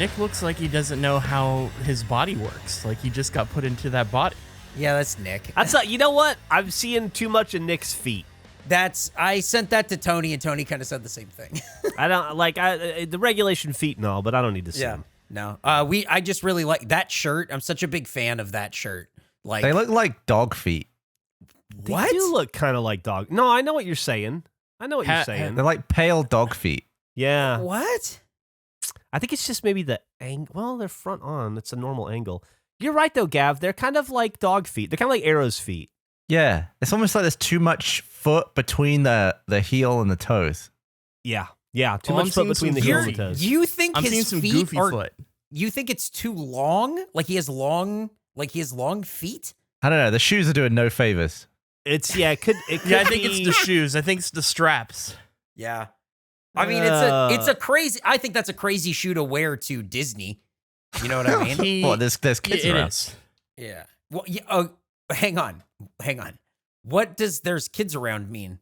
Nick looks like he doesn't know how his body works. Like he just got put into that body. Yeah, that's Nick. You know what? I'm seeing too much of Nick's feet. I sent that to Tony, and Tony kind of said the same thing. I don't like the regulation feet and all, but I don't need to see them. No. I just really like that shirt. I'm such a big fan of that shirt. Like they look like dog feet. What? They do look kind of like dog. No, I know what you're saying. They're like pale dog feet. Yeah. What? I think it's just maybe the angle. Well, they're front on. It's a normal angle. You're right, though, Gav. They're kind of like dog feet. They're kind of like Arrow's feet. Yeah. It's almost like there's too much foot between the heel and the toes. Yeah. Yeah. Too much foot between the heel and the toes. You think I'm his seeing some feet goofy are? foot. You think it's too long? Like he has long feet? I don't know. The shoes are doing no favors. It could I think be... it's the shoes. I think it's the straps. Yeah. I mean, it's a crazy. I think that's a crazy shoe to wear to Disney. You know what I mean? Well, there's kids around. Is. Yeah. Well, yeah, hang on. What does "there's kids around" mean?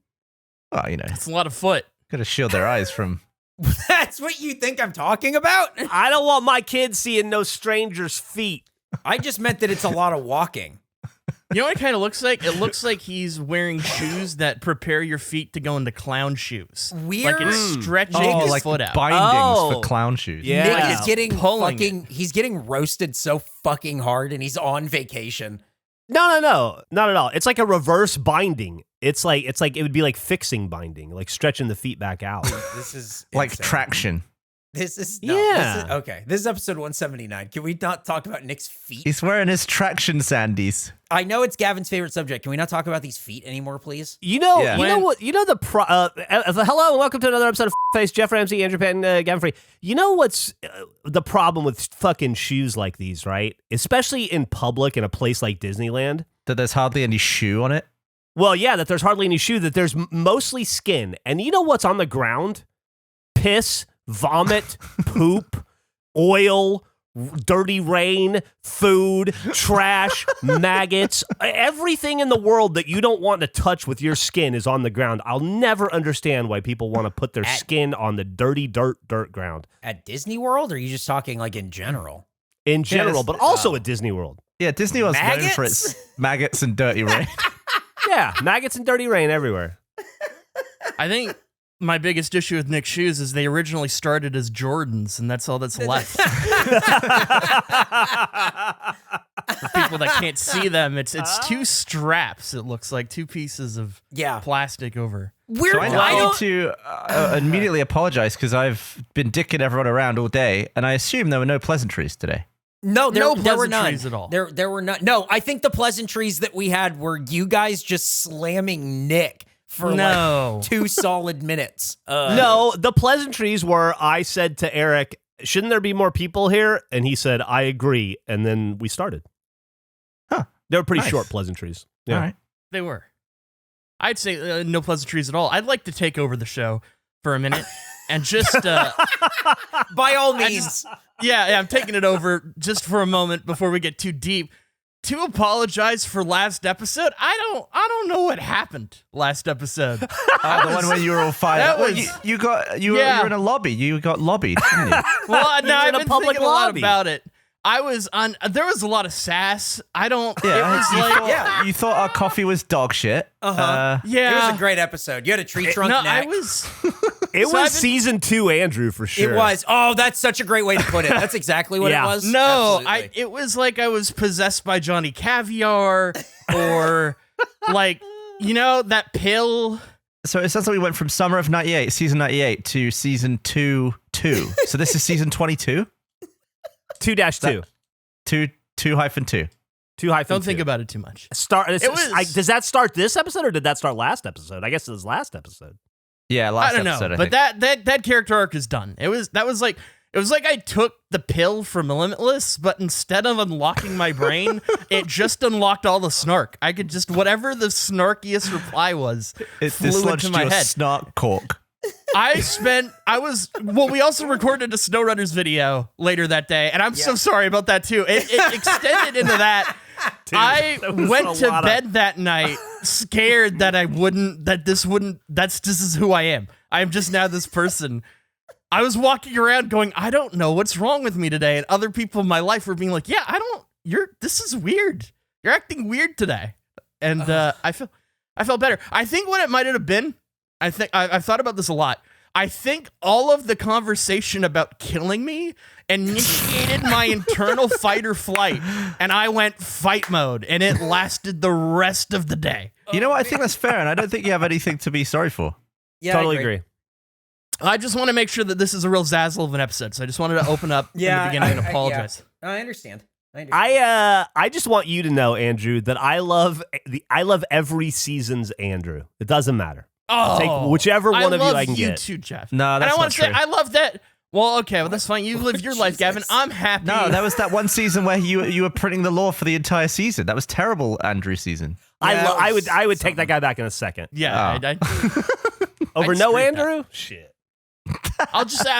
Well, you know, It's a lot of foot. gotta shield their eyes from. That's what you think I'm talking about? I don't want my kids seeing no stranger's feet. I just meant that it's a lot of walking. You know what it kind of looks like? It looks like he's wearing shoes that prepare your feet to go into clown shoes. Weird. Like it's stretching his like foot out. bindings for clown shoes. Yeah. Nick is getting Pulling he's getting roasted so fucking hard, and he's on vacation. No, not at all. It's like a reverse binding. It's like it would be like fixing binding, like stretching the feet back out. This is Like insane. traction. This is okay. This is episode 179. Can we not talk about Nick's feet? He's wearing his traction sandies. I know it's Gavin's favorite subject. Can we not talk about these feet anymore, please? Hello and welcome to another episode of Face. Geoff Ramsey, Andrew Patton, Gavin Free. You know what's the problem with fucking shoes like these, right? Especially in public in a place like Disneyland. That there's hardly any shoe on it. Well, yeah, that there's hardly any shoe, that there's mostly skin. And you know what's on the ground? Piss, vomit, poop, oil, dirty rain, food, trash, maggots. Everything in the world that you don't want to touch with your skin is on the ground. I'll never understand why people want to put their skin on the dirty dirt ground. At Disney World, or are you just talking like in general? In general, but also at Disney World. Yeah, Disney was known for its maggots and dirty rain. Yeah, maggots and dirty rain everywhere. I think my biggest issue with Nick's shoes is they originally started as Jordans, and that's all that's left. For people that can't see them, it's two straps. It looks like two pieces of plastic over. So I need to immediately apologize because I've been dicking everyone around all day, and I assume there were no pleasantries today. No, there were none. At all. There were none. No, I think the pleasantries that we had were you guys just slamming Nick for like 2 solid minutes. No, the pleasantries were, I said to Eric, shouldn't there be more people here? And he said, I agree. And then we started. Huh. They were pretty short pleasantries. Yeah. All right. They were. I'd say no pleasantries at all. I'd like to take over the show for a minute and just... by all means. I'm taking it over just for a moment before we get too deep to apologize for last episode. I don't know what happened last episode. The one where you were all fired. Well, you were in a lobby. You got lobbied, didn't you? Well, no, I've in a been public thinking a lot lobby. about it. I was on. There was a lot of sass. You thought our coffee was dog shit. Yeah. It was a great episode. You had a tree trunk neck. It was season 2 Andrew for sure. It was. Oh, that's such a great way to put it. That's exactly what it was. No, Absolutely. it was like I was possessed by Johnny Caviar or like, that pill. So it sounds like we went from summer of 98, season 98, to season 2. So this is season 22? 2-2. 2-2. 2-2. Don't think about it too much. Does that start this episode or did that start last episode? I guess it was last episode. Yeah, last I don't episode, know, I but think. that character arc is done. It was like I took the pill from Limitless, but instead of unlocking my brain, it just unlocked all the snark. I could just whatever the snarkiest reply was flew into my head. Snark cork. We also recorded a SnowRunner's video later that day, and I'm so sorry about that too. It extended into that. Dude, I went to bed that night scared that this is who I am. I am just now this person. I was walking around going, I don't know what's wrong with me today. And other people in my life were being like, yeah, this is weird. You're acting weird today. And I felt better. I think what it might have been, I've thought about this a lot. I think all of the conversation about killing me initiated my internal fight or flight, and I went fight mode, and it lasted the rest of the day. You know what? I think that's fair, and I don't think you have anything to be sorry for. Yeah, totally agree. I just want to make sure that this is a real zazzle of an episode, so I just wanted to open up in the beginning and apologize. I understand. I just want you to know, Andrew, that I love every season's Andrew. It doesn't matter. Oh, take whichever one of you I can get. Too, Geoff. No, that's and I want to say I love that. Well, okay, well that's fine. You live your life, Gavin. I'm happy. No, that was that one season where you were printing the lore for the entire season. That was terrible, Andrew season. Yeah, I would take that guy back in a second. Yeah, over no Andrew. Shit. I'll just say,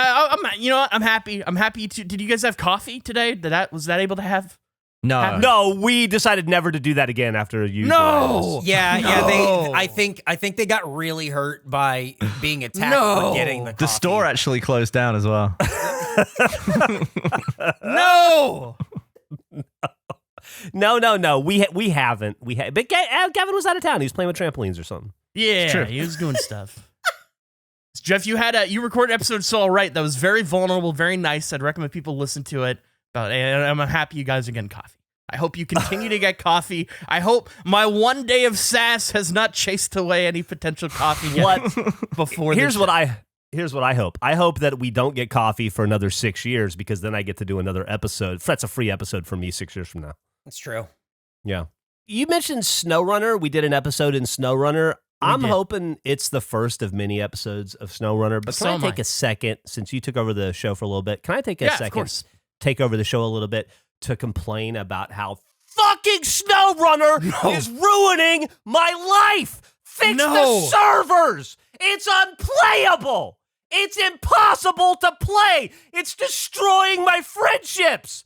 you know what? I'm happy. I'm happy to. Did you guys have coffee today? Was that able to have? No, we decided never to do that again after you. No. Yeah. I think they got really hurt by being attacked for getting the coffee. The store actually closed down as well. No. No. We haven't. But Gavin was out of town. He was playing with trampolines or something. Yeah, he was doing stuff. Geoff, you recorded an episode So All Right that was very vulnerable, very nice. I'd recommend people listen to it. And I'm happy you guys are getting coffee. I hope you continue to get coffee. I hope my one day of sass has not chased away any potential coffee yet. Before here's what I hope. I hope that we don't get coffee for another 6 years, because then I get to do another episode. That's a free episode for me 6 years from now. That's true. Yeah. You mentioned SnowRunner. We did an episode in SnowRunner. I'm hoping it's the first of many episodes of SnowRunner. But can I take a second, since you took over the show for a little bit? Can I take a second? Of course. Take over the show a little bit to complain about how fucking SnowRunner is ruining my life. Fix the servers. It's unplayable. It's impossible to play. It's destroying my friendships.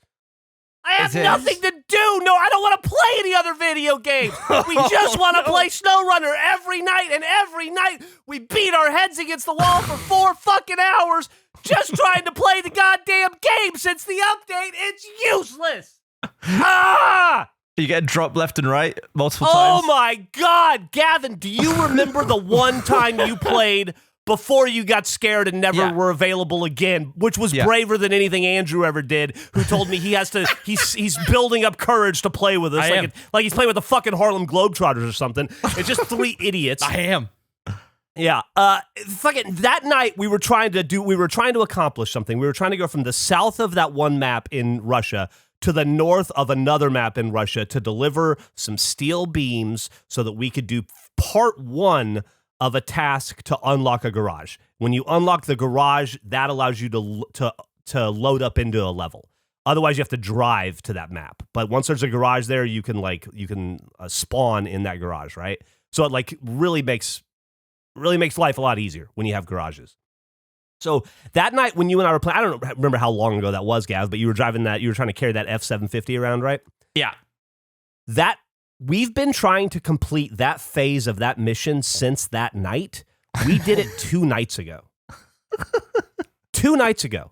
I have nothing to do. No, I don't want to play any other video game. We just want to play SnowRunner every night, and every night we beat our heads against the wall for 4 fucking hours just trying to play the goddamn game. Since the update, it's useless. You get dropped left and right multiple times. Oh my God, Gavin, do you remember the one time you played before you got scared and never were available again, which was braver than anything Andrew ever did, who told me he's building up courage to play with us, like he's playing with the fucking Harlem Globetrotters or something. It's just 3 idiots. I am. Yeah. Fucking that night we were trying to accomplish something. We were trying to go from the south of that one map in Russia to the north of another map in Russia to deliver some steel beams so that we could do part 1 of a task to unlock a garage. When you unlock the garage, that allows you to load up into a level. Otherwise, you have to drive to that map. But once there's a garage there, you can spawn in that garage, right? So it really makes life a lot easier when you have garages. So that night when you and I were playing, I don't remember how long ago that was, Gav, but you were trying to carry that F-750 around, right? Yeah. We've been trying to complete that phase of that mission since that night. We did it 2 nights ago. 2 nights ago.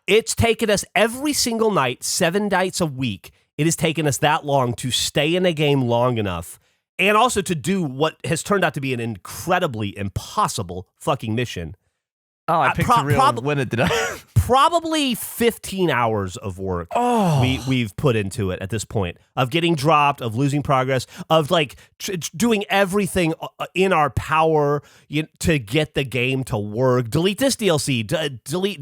It's taken us every single night, 7 nights a week. It has taken us that long to stay in a game long enough, and also to do what has turned out to be an incredibly impossible fucking mission. Oh, I picked a real winner, did I? Probably 15 hours of work we've put into it at this point, of getting dropped, of losing progress, of doing everything in our power to get the game to work. Delete this DLC,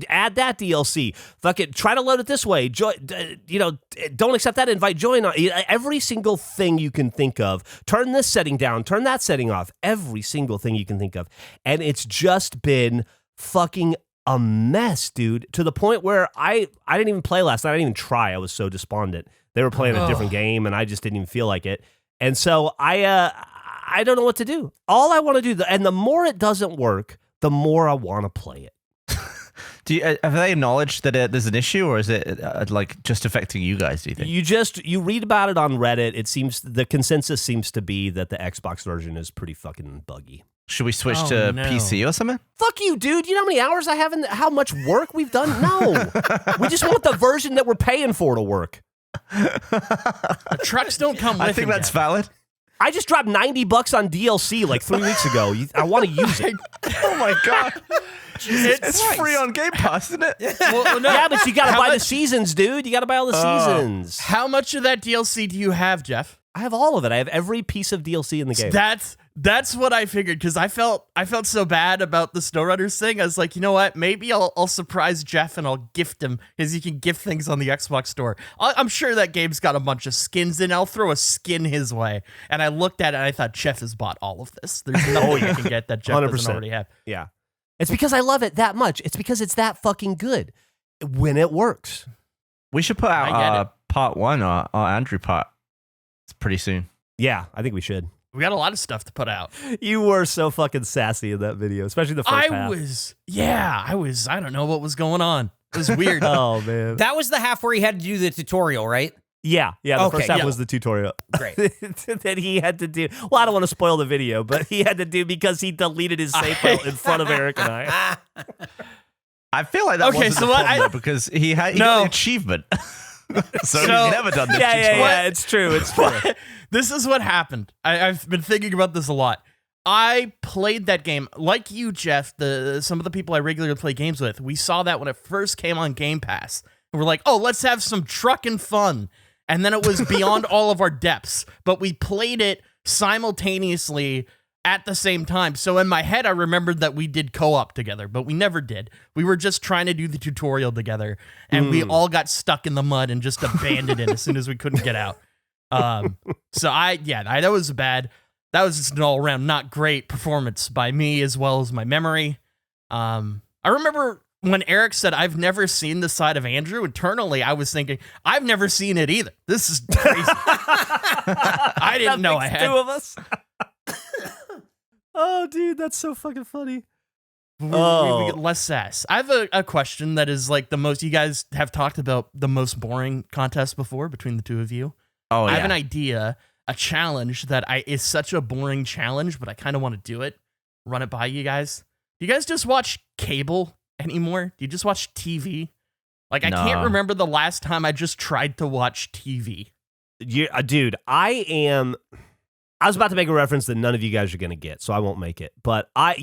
add that DLC, fucking try to load it this way, don't accept that invite, join on every single thing you can think of, turn this setting down, turn that setting off, every single thing you can think of. And it's just been fucking a mess, dude, to the point where I didn't even play last night. I didn't even try. I was so despondent. They were playing a different game, and I just didn't even feel like it. And so I don't know what to do. All I want to do, and the more it doesn't work, the more I want to play it. Have they acknowledged that there's an issue, or is it just affecting you guys? Do you think you read about it on Reddit? It seems the consensus seems to be that the Xbox version is pretty fucking buggy. Should we switch to PC or something? Fuck you, dude. You know how many hours I have how much work we've done? No. We just want the version that we're paying for to work. The trucks don't come with I think that's valid. I just dropped $90 on DLC like 3 weeks ago. I want to use it. Oh my God. It's free on Game Pass, isn't it? Well, no. Yeah, but you got to buy the seasons, dude. You got to buy all the seasons. How much of that DLC do you have, Geoff? I have all of it. I have every piece of DLC in the game. That's what I figured, because I felt so bad about the SnowRunners thing. I was like, you know what? Maybe I'll surprise Geoff and I'll gift him, because you can gift things on the Xbox store. I'm sure that game's got a bunch of skins in. I'll throw a skin his way. And I looked at it and I thought, Geoff has bought all of this. There's nothing you can get that Geoff doesn't already have. Yeah. It's because I love it that much. It's because it's that fucking good when it works. We should put out part 1, our Andrew part. It's pretty soon. Yeah, I think we should. We got a lot of stuff to put out. You were so fucking sassy in that video, especially the first half. I don't know what was going on. It was weird. Oh, man. That was the half where he had to do the tutorial, right? Yeah. The first half was the tutorial. Great. That he had to do. Well, I don't want to spoil the video, but he had to do because he deleted his save file in front of Eric and I. I feel like that wasn't the problem, though, because he got the achievement. So he's never done this tutorial. Yeah, it's true. It's true. This is what happened. I've been thinking about this a lot. I played that game, like you, Geoff, some of the people I regularly play games with, we saw that when it first came on Game Pass. And we're like, oh, let's have some trucking fun. And then it was beyond all of our depths. But we played it simultaneously at the same time. So in my head, I remembered that we did co-op together, but we never did. We were just trying to do the tutorial together, and we all got stuck in the mud and just abandoned it as soon as we couldn't get out. So that was bad. That was just an all-around not great performance by me as well as my memory. I remember when Eric said, I've never seen the side of Andrew, internally I was thinking, I've never seen it either. This is crazy. I didn't know I had. Two of us. Oh, dude, that's so fucking funny. We get less sass. I have a question that is like the most, you guys have talked about the most boring contest before between the two of you. Oh, yeah. I have an idea, a challenge that is such a boring challenge, but I kind of want to do it. Run it by you guys. Do you guys just watch cable anymore? Do you just watch TV? Like, I can't remember the last time I just tried to watch TV. Yeah, dude, I was about to make a reference that none of you guys are going to get, so I won't make it. But I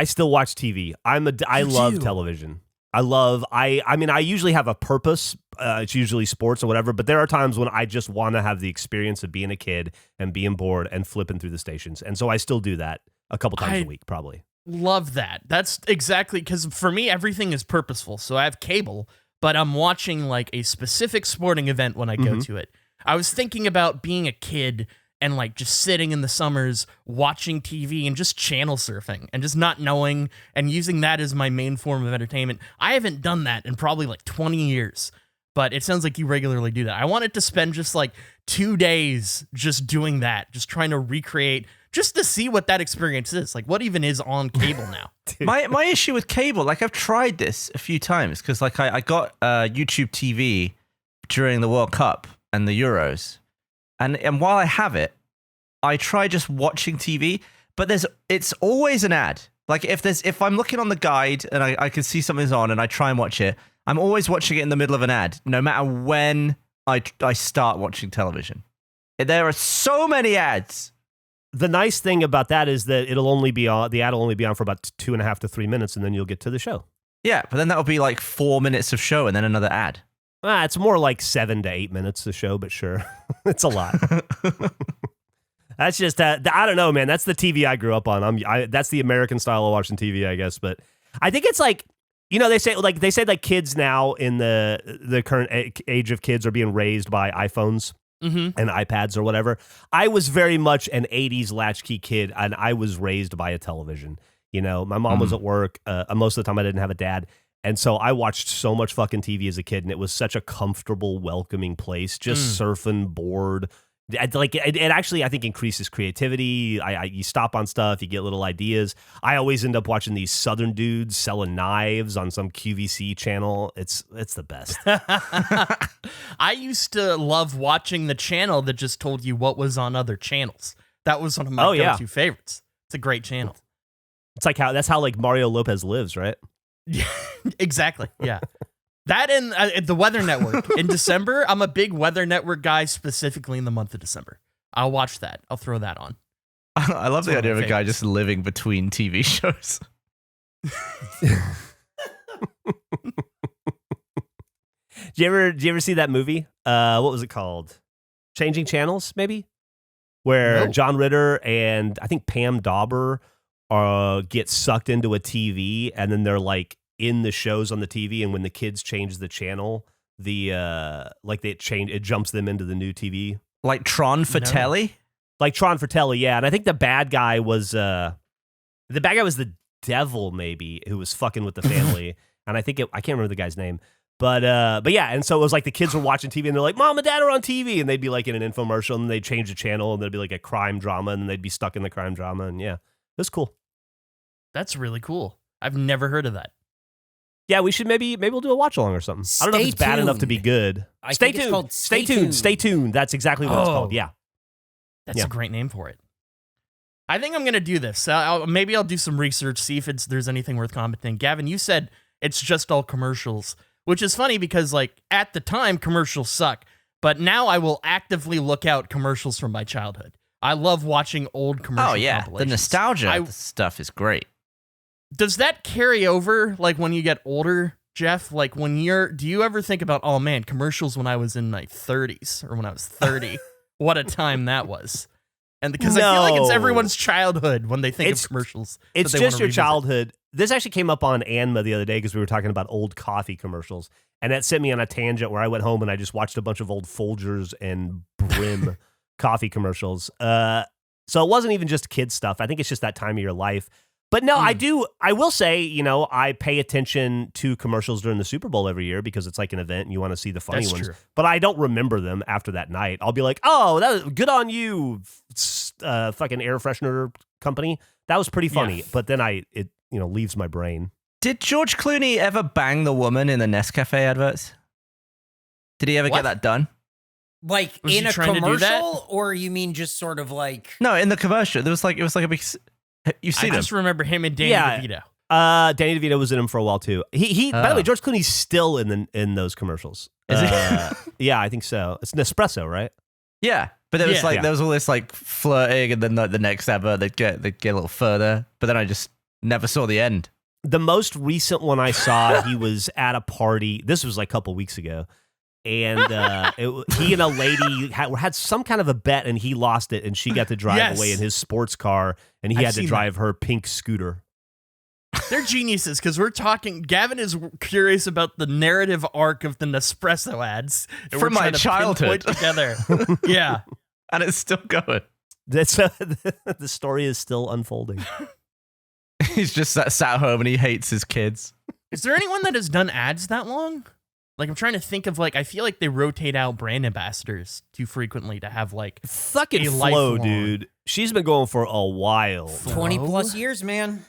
still watch TV. I love television. I usually have a purpose. It's usually sports or whatever, but there are times when I just want to have the experience of being a kid and being bored and flipping through the stations. And so I still do that a couple times a week, probably. Love that. That's exactly, because for me, everything is purposeful. So I have cable, but I'm watching like a specific sporting event when I go to it. I was thinking about being a kid and like just sitting in the summers watching TV and just channel surfing and just not knowing and using that as my main form of entertainment. I haven't done that in probably like 20 years, but it sounds like you regularly do that. I wanted to spend just like 2 days just doing that, just trying to recreate, just to see what that experience is. Like, what even is on cable now? My issue with cable, like I've tried this a few times because like I got YouTube TV during the World Cup and the Euros. And while I have it, I try just watching TV, but it's always an ad. Like if I'm looking on the guide and I can see something's on and I try and watch it, I'm always watching it in the middle of an ad, no matter when I start watching television. There are so many ads. The nice thing about that is that the ad will only be on for about 2.5 to 3 minutes, and then you'll get to the show. Yeah, but then that'll be like 4 minutes of show and then another ad. It's more like 7 to 8 minutes to show, but sure. It's a lot. That's just, I don't know, man. That's the TV I grew up on. That's the American style of watching TV, I guess. But I think it's like, they say kids now in the current age of kids are being raised by iPhones and iPads or whatever. I was very much an 80s latchkey kid, and I was raised by a television. My mom was at work. Most of the time I didn't have a dad. And so I watched so much fucking TV as a kid, and it was such a comfortable, welcoming place, just surfing, bored. It actually, I think, increases creativity. You stop on stuff, you get little ideas. I always end up watching these Southern dudes selling knives on some QVC channel. It's the best. I used to love watching the channel that just told you what was on other channels. That was one of my go-to favorites. It's a great channel. It's like that's how like Mario Lopez lives, right? Yeah, exactly. Yeah. That and the Weather Network. In December, I'm a big Weather Network guy, specifically in the month of December. I'll watch that. I'll throw that on. I love the idea of a guy just living between TV shows. Did you ever see that movie? What was it called? Changing Channels, maybe? Where John Ritter and I think Pam Dauber get sucked into a TV, and then they're like in the shows on the TV, and when the kids change the channel, it jumps them into the new TV. Like Tron for telly? Like Tron for telly, yeah. And I think the bad guy was the devil, maybe, who was fucking with the family. And I think I can't remember the guy's name. But yeah, and so it was like the kids were watching TV and they're like, Mom and Dad are on TV, and they'd be like in an infomercial, and they'd change the channel, and there'd be like a crime drama, and then they'd be stuck in the crime drama, and yeah, it was cool. That's really cool. I've never heard of that. Yeah, we should maybe we'll do a watch along or something. I don't know if it's bad enough to be good. Stay tuned. Stay tuned. Stay tuned. That's exactly what it's called. Yeah. That's a great name for it. I think I'm going to do this. Maybe I'll do some research, see if there's anything worth commenting. Gavin, you said it's just all commercials, which is funny because like at the time commercials suck, but now I will actively look out commercials from my childhood. I love watching old commercials. Oh yeah, the nostalgia stuff is great. Does that carry over like when you get older, Geoff? Like do you ever think about, oh man, commercials when I was in my 30s or when I was 30? What a time that was. And because I feel like it's everyone's childhood when they think of commercials. It's just your childhood. This actually came up on Anma the other day because we were talking about old coffee commercials. And that sent me on a tangent where I went home and I just watched a bunch of old Folgers and Brim coffee commercials. So it wasn't even just kid stuff. I think it's just that time of your life. But no, I will say, I pay attention to commercials during the Super Bowl every year because it's like an event and you want to see the funny ones. True. But I don't remember them after that night. I'll be like, oh, that was good on you, fucking air freshener company. That was pretty funny. Yeah. But then it leaves my brain. Did George Clooney ever bang the woman in the Nescafe adverts? Did he ever get that done? Like in a commercial, or you mean just sort of like? No, in the commercial. It was like a big. You see I just remember him and Danny DeVito. Danny DeVito was in them for a while too. He by the way, George Clooney's still in those commercials. Is he? Yeah, I think so. It's Nespresso, right? Yeah, but there was there was all this like flirting, and then the next advert they'd get a little further. But then I just never saw the end. The most recent one I saw, he was at a party. This was like a couple weeks ago. And he and a lady had some kind of a bet, and he lost it, and she got to drive away in his sports car, and he had to drive her pink scooter. They're geniuses because we're talking. Gavin is curious about the narrative arc of the Nespresso ads from my childhood together. Yeah, and it's still going. The story is still unfolding. He's just sat home and he hates his kids. Is there anyone that has done ads that long? Like, I'm trying to think of, like, I feel like they rotate out brand ambassadors too frequently to have, like, fucking Flo, dude. She's been going for a while. 20 plus years, man.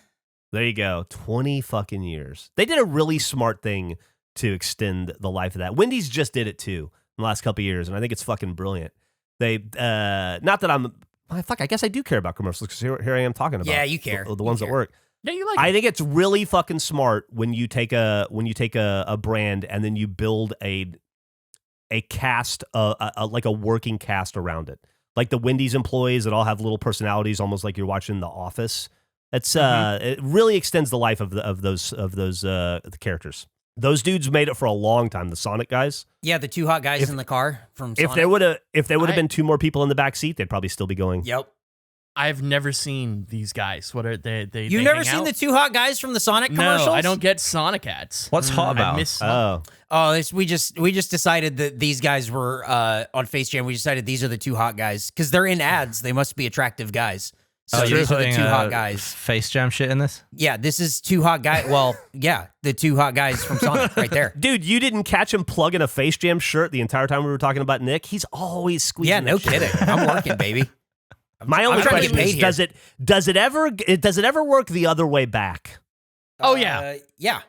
There you go. 20 fucking years. They did a really smart thing to extend the life of that. Wendy's just did it, too, in the last couple of years, and I think it's fucking brilliant. They, not that I guess I do care about commercials, because here I am talking about you care. The ones that work. Yeah, you like. I think it's really fucking smart when you take a brand and then you build a cast, like a working cast around it, like the Wendy's employees that all have little personalities, almost like you're watching The Office. It's it really extends the life of those characters. Those dudes made it for a long time. The Sonic guys. Yeah, the two hot guys in the car from Sonic. If there would have been two more people in the back seat, they'd probably still be going. Yep. I've never seen these guys. What are they? You've never seen the two hot guys from the Sonic commercials? No, I don't get Sonic ads. What's hot about? We just decided that these guys were on Face Jam. We decided these are the two hot guys because they're in ads. They must be attractive guys. So these are the two hot guys. Face Jam shit in this? Yeah, this is two hot guys. Well, yeah, the two hot guys from Sonic right there. Dude, you didn't catch him plugging a Face Jam shirt the entire time we were talking about Nick? He's always squeezing. Yeah, no kidding. I'm working, baby. My only question is, does it ever work the other way back? Oh yeah. Yeah.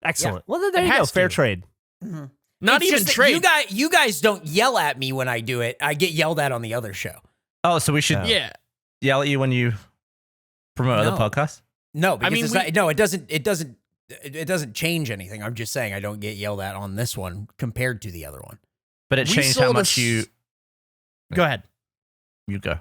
Excellent. Yeah. Well, there you go. Fair trade. Mm-hmm. Not even trade. You guys don't yell at me when I do it. I get yelled at on the other show. Oh, so we should yell at you when you promote other podcasts? No, because mean, it's not, no, it doesn't change anything. I'm just saying I don't get yelled at on this one compared to the other one. But it We changed how sold much you Go ahead. go.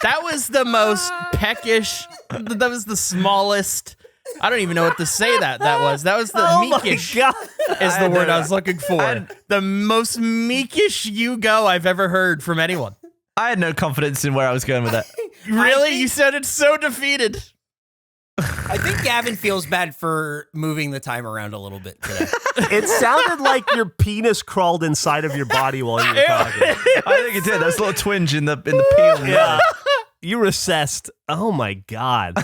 That was the most peckish. That was the smallest. I don't even know what to say that was. That was the meekish God. is the word I was looking for. The most meekish you go I've ever heard from anyone. I had no confidence in where I was going with that. Really? You sounded so defeated. I think Gavin feels bad for moving the time around a little bit today. It sounded like your penis crawled inside of your body while you were talking. I think it did. There's a little twinge in the peel. Yeah. You recessed. Oh my God.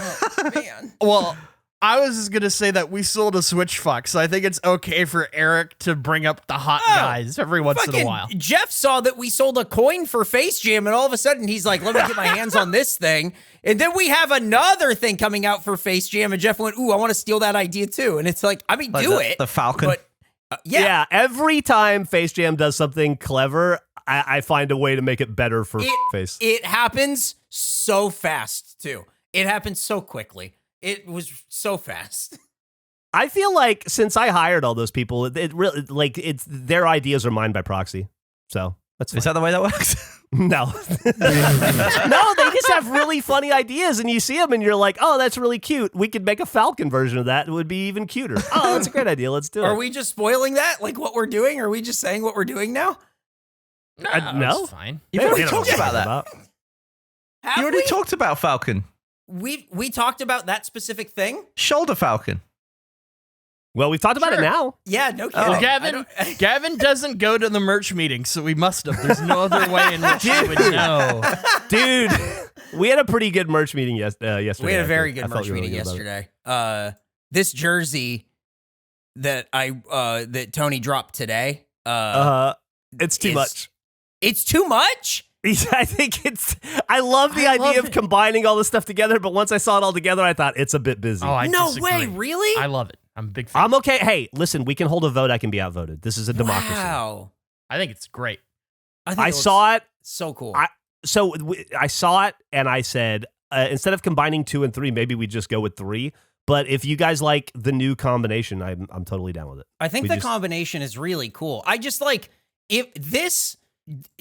Man. Well, I was just going to say that we sold a Switch Fox, so I think it's okay for Eric to bring up the hot guys every once in a while. Jeff saw that we sold a coin for Face Jam, and all of a sudden he's like, let me get my hands on this thing. And then we have another thing coming out for Face Jam, and Jeff went, ooh, I want to steal that idea too. And it's like, I mean, Like do it. the Falcon. But yeah. Every time Face Jam does something clever, I find a way to make it better for Face. It happens so fast, too. It happens so quickly. It was so fast. I feel like since I hired all those people, it really it's their ideas are mine by proxy. So that's fine. Is that the way that works? No. No, they just have really funny ideas, and you see them, and you're like, oh, that's really cute. We could make a Falcon version of that. It would be even cuter. Oh, that's a great idea. Let's do it. Are we just spoiling that? Like what we're doing? Are we just saying what we're doing now? No. It's fine. You've already talked about that. Have You already we? talked about Falcon. We talked about that specific thing? Shoulder Falcon. Well, we've talked about it now. Yeah, no kidding. Well, I Gavin, don't- Gavin doesn't go to the merch meeting, so we must have. There's no other way in which you would know. Dude, we had a pretty good merch meeting yesterday. We had a very I good felt merch really meeting good about it. yesterday. This jersey that that Tony dropped today. It's too much. It's too much? I think I love the idea of combining all this stuff together, but once I saw it all together, I thought it's a bit busy. Oh, I No disagree. way, really? I love it. I'm a big fan. I'm okay. Hey, listen, we can hold a vote. I can be outvoted. This is a democracy. Wow. I think it's great. I saw it. So cool. I saw it and I said, instead of combining 2 and 3, maybe we just go with 3. But if you guys like the new combination, I'm totally down with it. I think the combination is really cool. I just like if this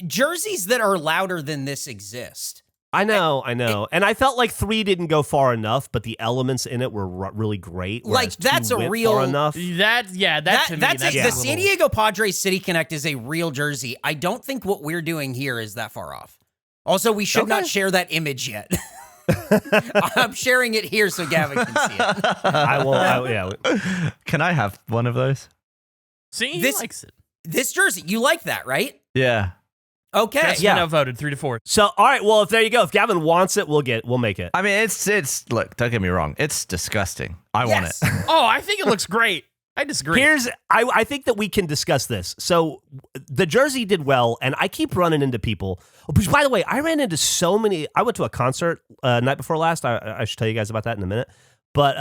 jerseys that are louder than this exist. I know. And I felt like 3 didn't go far enough, but the elements in it were really great. Like, that's a real- far enough. That to me, that's the San Diego Padres City Connect is a real jersey. I don't think what we're doing here is that far off. Also, we should not share that image yet. I'm sharing it here so Gavin can see it. I won't. Yeah. Can I have one of those? See, he This- likes it. This jersey, you like that, right? Yeah. Okay. That's Yeah. been outvoted 3-4. So, all right. Well, if there you go. If Gavin wants it, we'll make it. I mean, it's look, don't get me wrong. It's disgusting. I want it. Yes. Oh, I think it looks great. I disagree. I think that we can discuss this. So the jersey did well, and I keep running into people. Which, by the way, I ran into so many. I went to a concert night before last. I should tell you guys about that in a minute. But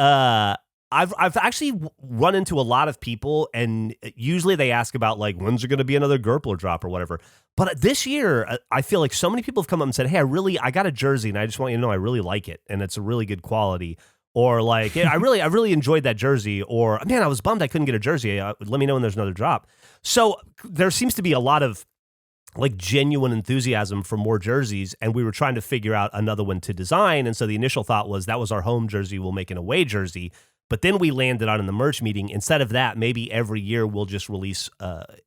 I've actually run into a lot of people, and usually they ask about like when's there going to be another Gerpler drop or whatever. But this year, I feel like so many people have come up and said, "Hey, I got a jersey, and I just want you to know I really like it, and it's a really good quality." Or like, yeah, I really enjoyed that jersey. Or man, I was bummed I couldn't get a jersey. Let me know when there's another drop. So there seems to be a lot of like genuine enthusiasm for more jerseys, and we were trying to figure out another one to design. And so the initial thought was that was our home jersey. We'll make an away jersey. But then we landed on in the merch meeting. Instead of that, maybe every year we'll just release.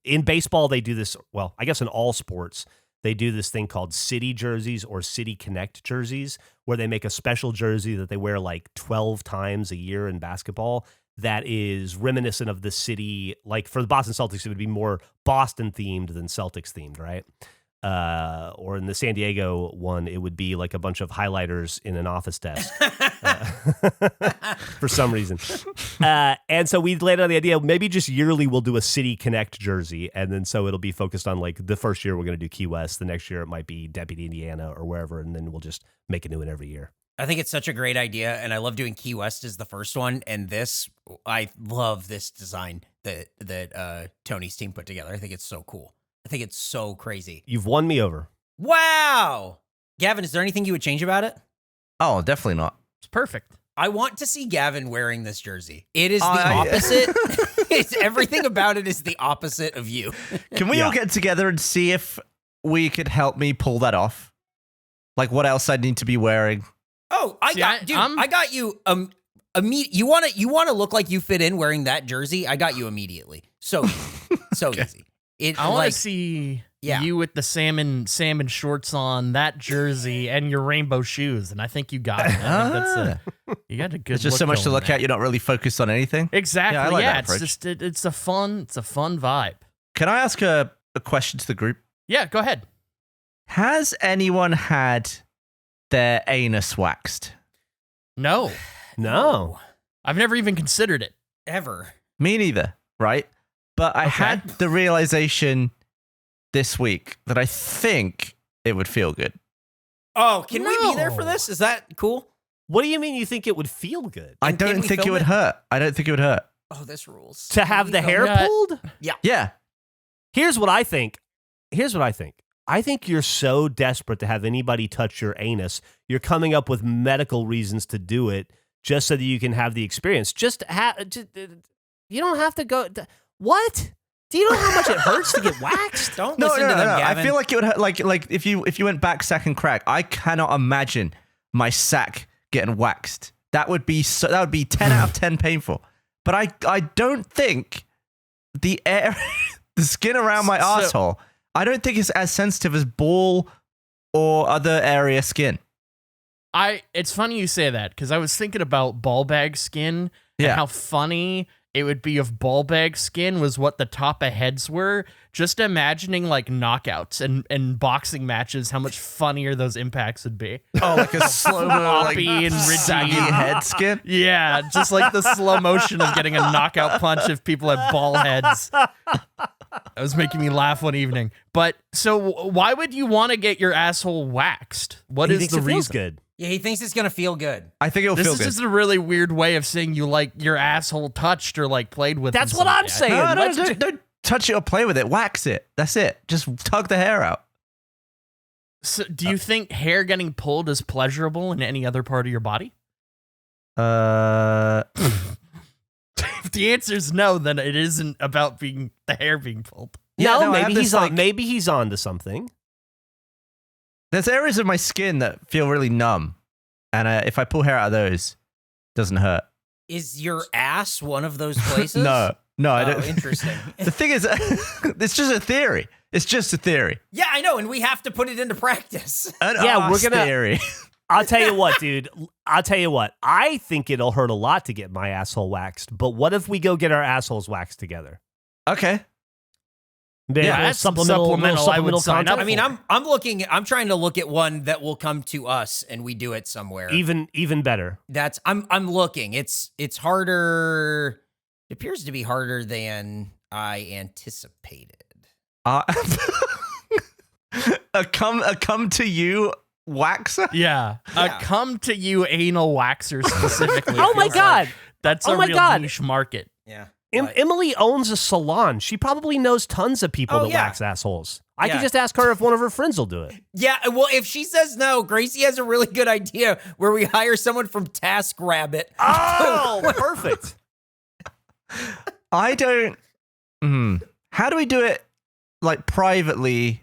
In baseball, they do this. Well, I guess in all sports, they do this thing called City jerseys or City Connect jerseys, where they make a special jersey that they wear like 12 times a year in basketball that is reminiscent of the city. Like for the Boston Celtics, it would be more Boston themed than Celtics themed, right? Or in the San Diego one, it would be like a bunch of highlighters in an office desk for some reason. And so we laid on the idea, maybe just yearly we'll do a City Connect jersey. And then so it'll be focused on like the first year we're going to do Key West. The next year it might be Deputy Indiana or wherever. And then we'll just make a new one every year. I think it's such a great idea, and I love doing Key West as the first one. And I love this design that Tony's team put together. I think it's so cool. I think it's so crazy. You've won me over. Wow. Gavin, is there anything you would change about it? Oh, definitely not. It's perfect. I want to see Gavin wearing this jersey. It is the opposite. It's everything about it is the opposite of you. Can we all get together and see if we could help me pull that off? Like what else I need to be wearing? Oh, I got you. You want to look like you fit in wearing that jersey? I got you immediately. So easy. So easy. I want to see you with the salmon shorts on, that jersey, and your rainbow shoes, and I think you got it. You got a good. There's just so much to look at. You're not really focused on anything. Exactly. I like that it's approach. just it's a fun vibe. Can I ask a question to the group? Yeah, go ahead. Has anyone had their anus waxed? No, I've never even considered it ever. Me neither. Right. But I had the realization this week that I think it would feel good. Oh, can we be there for this? Is that cool? What do you mean you think it would feel good? I don't think it would hurt. I don't think it would hurt. Oh, this rules. To have the hair pulled? Yeah. Here's what I think. I think you're so desperate to have anybody touch your anus, you're coming up with medical reasons to do it just so that you can have the experience. You don't have to go. What? Do you know how much it hurts to get waxed? Don't listen to them, Gavin. I feel like it would hurt. Like if you went back sack and crack, I cannot imagine my sack getting waxed. That would be 10 out of 10 painful. But I don't think the skin around my asshole, I don't think it's as sensitive as ball or other area skin. It's funny you say that because I was thinking about ball bag skin and how funny it would be if ball bag skin was what the top of heads were. Just imagining like knockouts and boxing matches, how much funnier those impacts would be. Oh, like a slow-mo, like and saggy head skin? Yeah, just like the slow motion of getting a knockout punch if people had ball heads. That was making me laugh one evening. But so why would you want to get your asshole waxed? What is the reason? Feels good. Yeah, he thinks it's going to feel good. I think it'll feel good. This is just a really weird way of saying you like your asshole touched or like played with. That's what I'm saying. No, don't touch it or play with it. Wax it. That's it. Just tug the hair out. So do you think hair getting pulled is pleasurable in any other part of your body? If the answer is no, then it isn't about the hair being pulled. No, maybe he's on to something. There's areas of my skin that feel really numb, and if I pull hair out of those, it doesn't hurt. Is your ass one of those places? No, I don't. Interesting. The thing is, it's just a theory. It's just a theory. Yeah, I know, and we have to put it into practice. We're gonna theory. I'll tell you what, dude. I think it'll hurt a lot to get my asshole waxed. But what if we go get our assholes waxed together? Okay. Yeah, that's supplemental. I would sign up. I mean, I'm trying to look at one that will come to us and we do it somewhere. Even better. I'm looking. It's harder. It appears to be harder than I anticipated. A come to you waxer? Yeah. A come to you anal waxer specifically. Oh my God. That's a real niche market. Yeah. Emily owns a salon. She probably knows tons of people that wax assholes. I could just ask her if one of her friends will do it. Yeah, well, if she says no, Gracie has a really good idea where we hire someone from TaskRabbit. Oh, perfect. I don't... How do we do it, like, privately?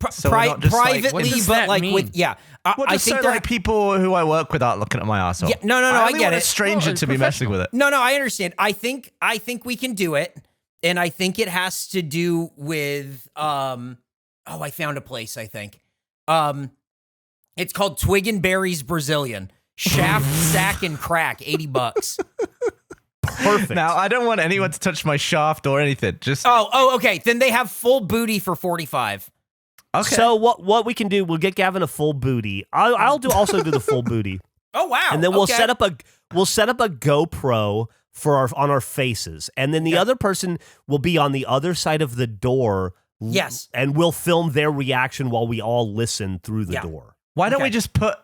Privately, but like mean? With... Yeah. I think like people who I work with aren't looking at my asshole. Yeah, no, I get it. A stranger to be messing with it. No, I understand. I think we can do it, and I think it has to do with I found a place. I think it's called Twig and Berries Brazilian Shaft Sack and Crack, $80. Perfect. Now I don't want anyone to touch my shaft or anything. Just okay. Then they have full booty for $45. Okay. So what we can do? We'll get Gavin a full booty. I'll also do the full booty. Oh wow! And then we'll set up a GoPro on our faces, and then the other person will be on the other side of the door. Yes, and we'll film their reaction while we all listen through the door. Why don't we just put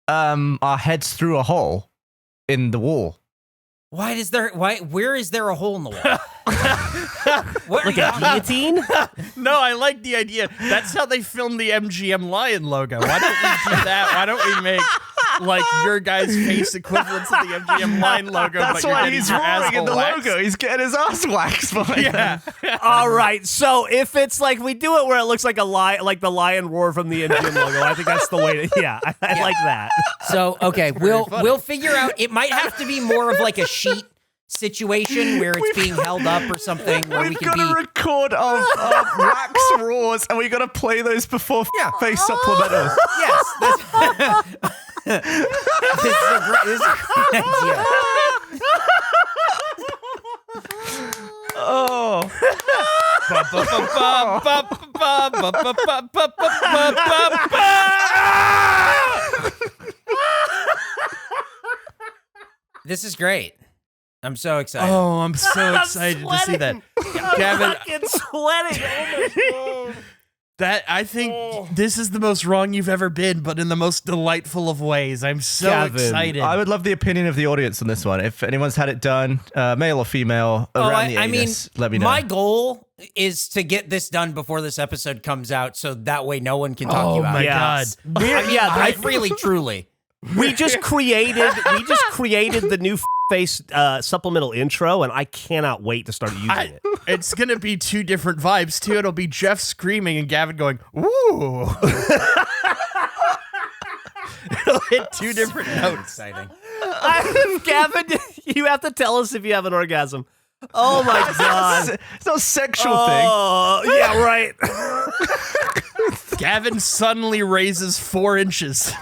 our heads through a hole in the wall? Where is there a hole in the wall? Like a guillotine? No, I like the idea. That's how they filmed the MGM Lion logo. Why don't we do that? Why don't we make like your guys' face equivalents of the MGM line logo. That's but you're why getting he's your roaring in the asshole waxed. logo. He's getting his ass waxed by them. Yeah. All right. So if it's like we do it where it looks like a lion, like the lion roar from the MGM logo, I think that's the way to. Yeah, I like that. So okay, we'll funny. figure out. It might have to be more of like a sheet situation where it's being held up or something where we We've can got be. a record of wax roars, and we got to play those before face supplementals. Yes. This is a great idea. Oh. This is great. I'm so excited. Oh, I'm so excited to see that. Gavin, Fucking sweating. Oh my God. that I think this is the most wrong you've ever been, but in the most delightful of ways. I'm so Gavin, excited. I would love the opinion of the audience on this one. If anyone's had it done, male or female, around the anus, let me know. My goal is to get this done before this episode comes out, so that way no one can talk Oh you out. my Yes. God. I really, truly. We just created the new face supplemental intro, and I cannot wait to start using it. It's going to be two different vibes, too. It'll be Geoff screaming and Gavin going, ooh. It'll hit two different notes. Exciting. Gavin, you have to tell us if you have an orgasm. Oh my God. It's not a sexual thing. Oh, yeah, right. Gavin suddenly raises 4 inches.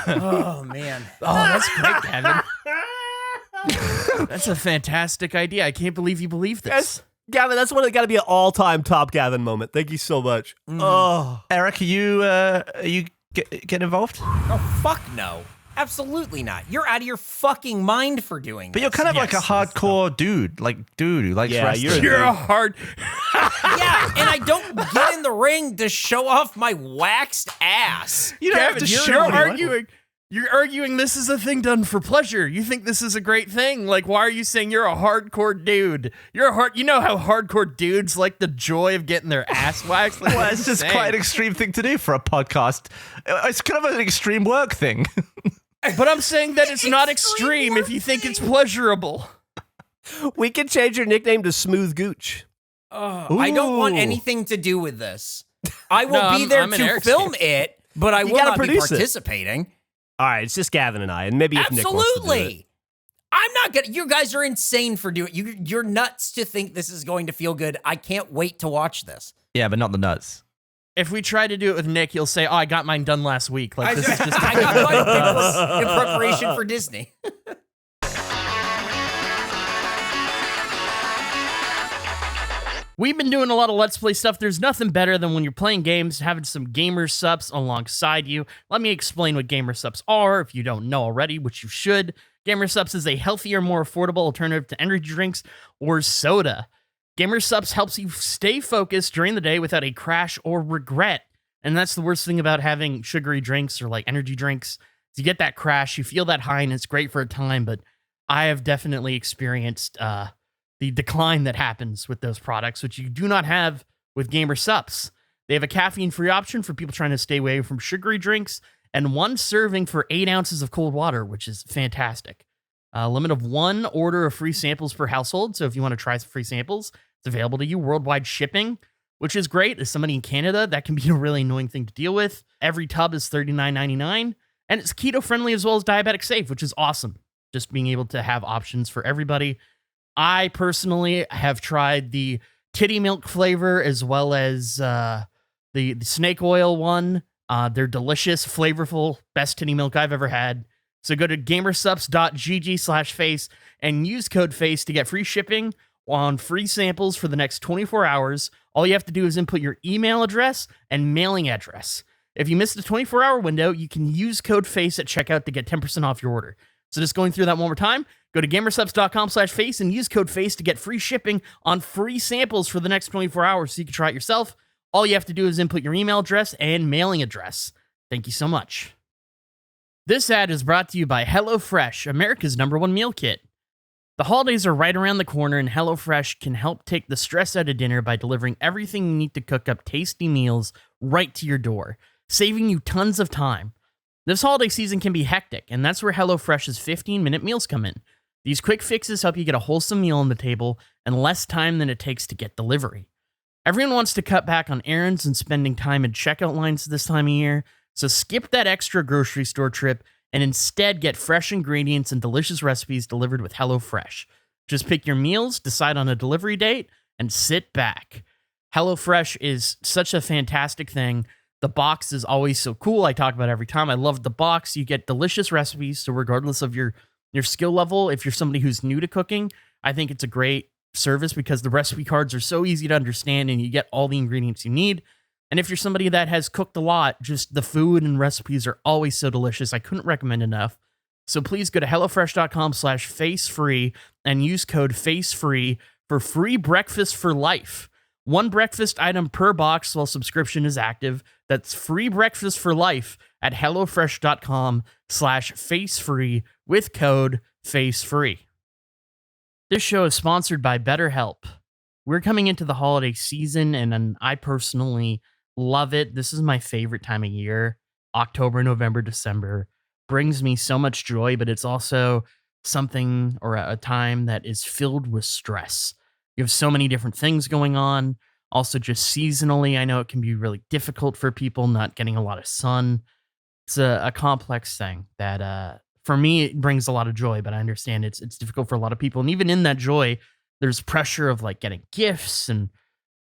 Oh man. Oh, that's great, Gavin. That's a fantastic idea. I can't believe you believe this. Gavin, that's one of got to be an all-time top Gavin moment. Thank you so much. Oh. Eric, are you get involved? Oh fuck no. Absolutely not. You're out of your fucking mind for doing But you're this. kind of like a hardcore dude who likes Yeah, wrestling. You're a hard... Yeah, and I don't get in the ring to show off my waxed ass. You don't have Gavin, to show you're anyone. arguing. You're arguing this is a thing done for pleasure. You think this is a great thing. Like, why are you saying you're a hardcore dude? You know how hardcore dudes like the joy of getting their ass waxed? Like, Well, it's just quite an extreme thing to do for a podcast. It's kind of an extreme work thing. But I'm saying that it's not extreme if you think it's pleasurable. We can change your nickname to Smooth Gooch. I don't want anything to do with this. I will No, be there I'm in to Eric's film camp. it, but I You will gotta not be produce it. participating. All right, it's just Gavin and I, and maybe if Nick wants to do it. Absolutely. I'm not gonna. You guys are insane for doing. You're nuts to think this is going to feel good. I can't wait to watch this. Yeah, but not the nuts. If we try to do it with Nick, he'll say, "Oh, I got mine done last week." Like this is just. I got mine in preparation for Disney. We've been doing a lot of Let's Play stuff. There's nothing better than when you're playing games, having some gamer subs alongside you. Let me explain what gamer subs are, if you don't know already, which you should. Gamer subs is a healthier, more affordable alternative to energy drinks or soda. Gamer subs helps you stay focused during the day without a crash or regret. And that's the worst thing about having sugary drinks or like energy drinks. You get that crash, you feel that high, and it's great for a time, but I have definitely experienced the decline that happens with those products, which you do not have with Gamer Supps. They have a caffeine-free option for people trying to stay away from sugary drinks, and 1 serving for 8 ounces of cold water, which is fantastic. A limit of 1 order of free samples per household, so if you want to try some free samples, it's available to you. Worldwide shipping, which is great. As somebody in Canada, that can be a really annoying thing to deal with. Every tub is $39.99, and it's keto-friendly as well as diabetic safe, which is awesome. Just being able to have options for everybody. I personally have tried the titty milk flavor as well as the snake oil one. They're delicious, flavorful, best titty milk I've ever had. So go to gamersups.gg/face and use code FACE to get free shipping on free samples for the next 24 hours. All you have to do is input your email address and mailing address. If you missed the 24-hour window, you can use code FACE at checkout to get 10% off your order. So just going through that one more time, go to gamersubs.com/face and use code FACE to get free shipping on free samples for the next 24 hours so you can try it yourself. All you have to do is input your email address and mailing address. Thank you so much. This ad is brought to you by HelloFresh, America's #1 meal kit. The holidays are right around the corner, and HelloFresh can help take the stress out of dinner by delivering everything you need to cook up tasty meals right to your door, saving you tons of time. This holiday season can be hectic, and that's where HelloFresh's 15-minute meals come in. These quick fixes help you get a wholesome meal on the table in less time than it takes to get delivery. Everyone wants to cut back on errands and spending time in checkout lines this time of year, so skip that extra grocery store trip and instead get fresh ingredients and delicious recipes delivered with HelloFresh. Just pick your meals, decide on a delivery date, and sit back. HelloFresh is such a fantastic thing. The box is always so cool. I talk about it every time. I love the box. You get delicious recipes, so regardless of your skill level, if you're somebody who's new to cooking, I think it's a great service because the recipe cards are so easy to understand and you get all the ingredients you need. And if you're somebody that has cooked a lot, just the food and recipes are always so delicious. I couldn't recommend enough. So please go to HelloFresh.com/facefree and use code FACEFREE for free breakfast for life. One breakfast item per box while subscription is active. That's free breakfast for life at HelloFresh.com/facefree with code FACEFREE. This show is sponsored by BetterHelp. We're coming into the holiday season, and I personally love it. This is my favorite time of year. October, November, December brings me so much joy, but it's also something or a time that is filled with stress. You have so many different things going on. Also, just seasonally, I know it can be really difficult for people not getting a lot of sun. It's a complex thing that, for me, it brings a lot of joy, but I understand it's difficult for a lot of people. And even in that joy, there's pressure of like getting gifts and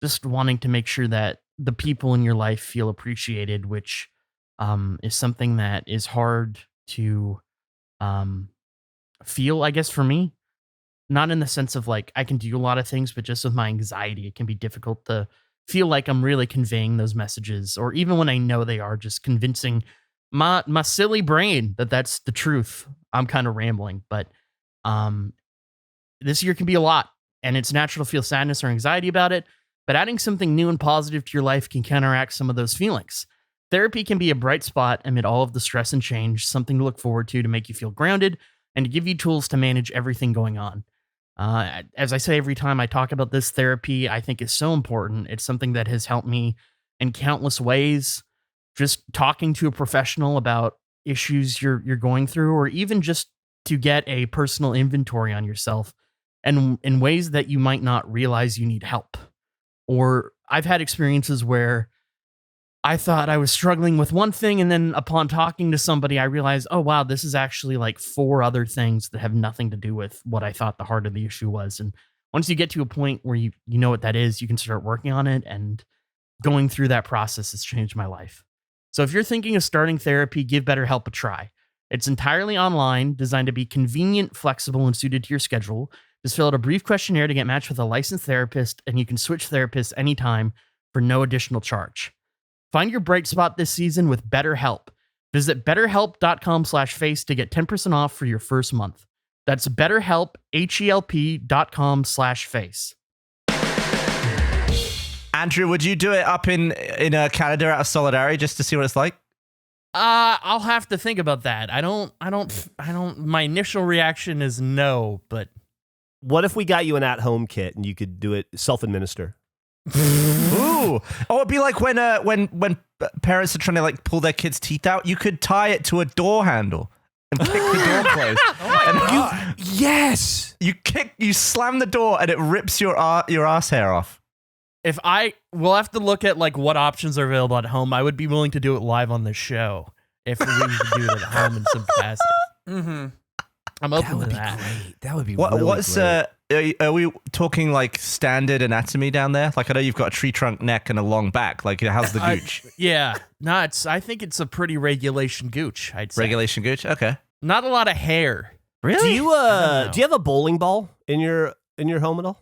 just wanting to make sure that the people in your life feel appreciated, which is something that is hard to feel, I guess, for me. Not in the sense of like I can do a lot of things, but just with my anxiety, it can be difficult to feel like I'm really conveying those messages, or even when I know they are, just convincing my silly brain that that's the truth. I'm kind of rambling, but this year can be a lot, and it's natural to feel sadness or anxiety about it, but adding something new and positive to your life can counteract some of those feelings. Therapy can be a bright spot amid all of the stress and change, something to look forward to make you feel grounded and to give you tools to manage everything going on. As I say every time I talk about this, therapy I think is so important. It's something that has helped me in countless ways. Just talking to a professional about issues you're going through, or even just to get a personal inventory on yourself and in ways that you might not realize you need help. Or I've had experiences where I thought I was struggling with one thing, and then upon talking to somebody, I realized, oh, wow, this is actually like 4 other things that have nothing to do with what I thought the heart of the issue was. And once you get to a point where you know what that is, you can start working on it, and going through that process has changed my life. So if you're thinking of starting therapy, give BetterHelp a try. It's entirely online, designed to be convenient, flexible, and suited to your schedule. Just fill out a brief questionnaire to get matched with a licensed therapist, and you can switch therapists anytime for no additional charge. Find your bright spot this season with BetterHelp. Visit betterhelp.com/face to get 10% off for your first month. That's BetterHelp, HELP.com/face. Andrew, would you do it up in Canada out of solidarity just to see what it's like? I'll have to think about that. I don't, my initial reaction is no, but What if we got you an at-home kit and you could do it self-administer? Ooh. Oh, it'd be like when parents are trying to like pull their kids' teeth out, you could tie it to a door handle and kick the door closed. Yes! You slam the door and it rips your ass hair off. We'll have to look at like what options are available at home. I would be willing to do it live on the show if we could do it at home in some capacity. Mm-hmm. I'm open to that. Great. That would be What's great. are we talking like standard anatomy down there? Like I know you've got a tree trunk neck and a long back. Like how's the gooch? I think it's a pretty regulation gooch. I'd say Regulation gooch. Okay. not a lot of hair. Really? Do you have a bowling ball in your home at all?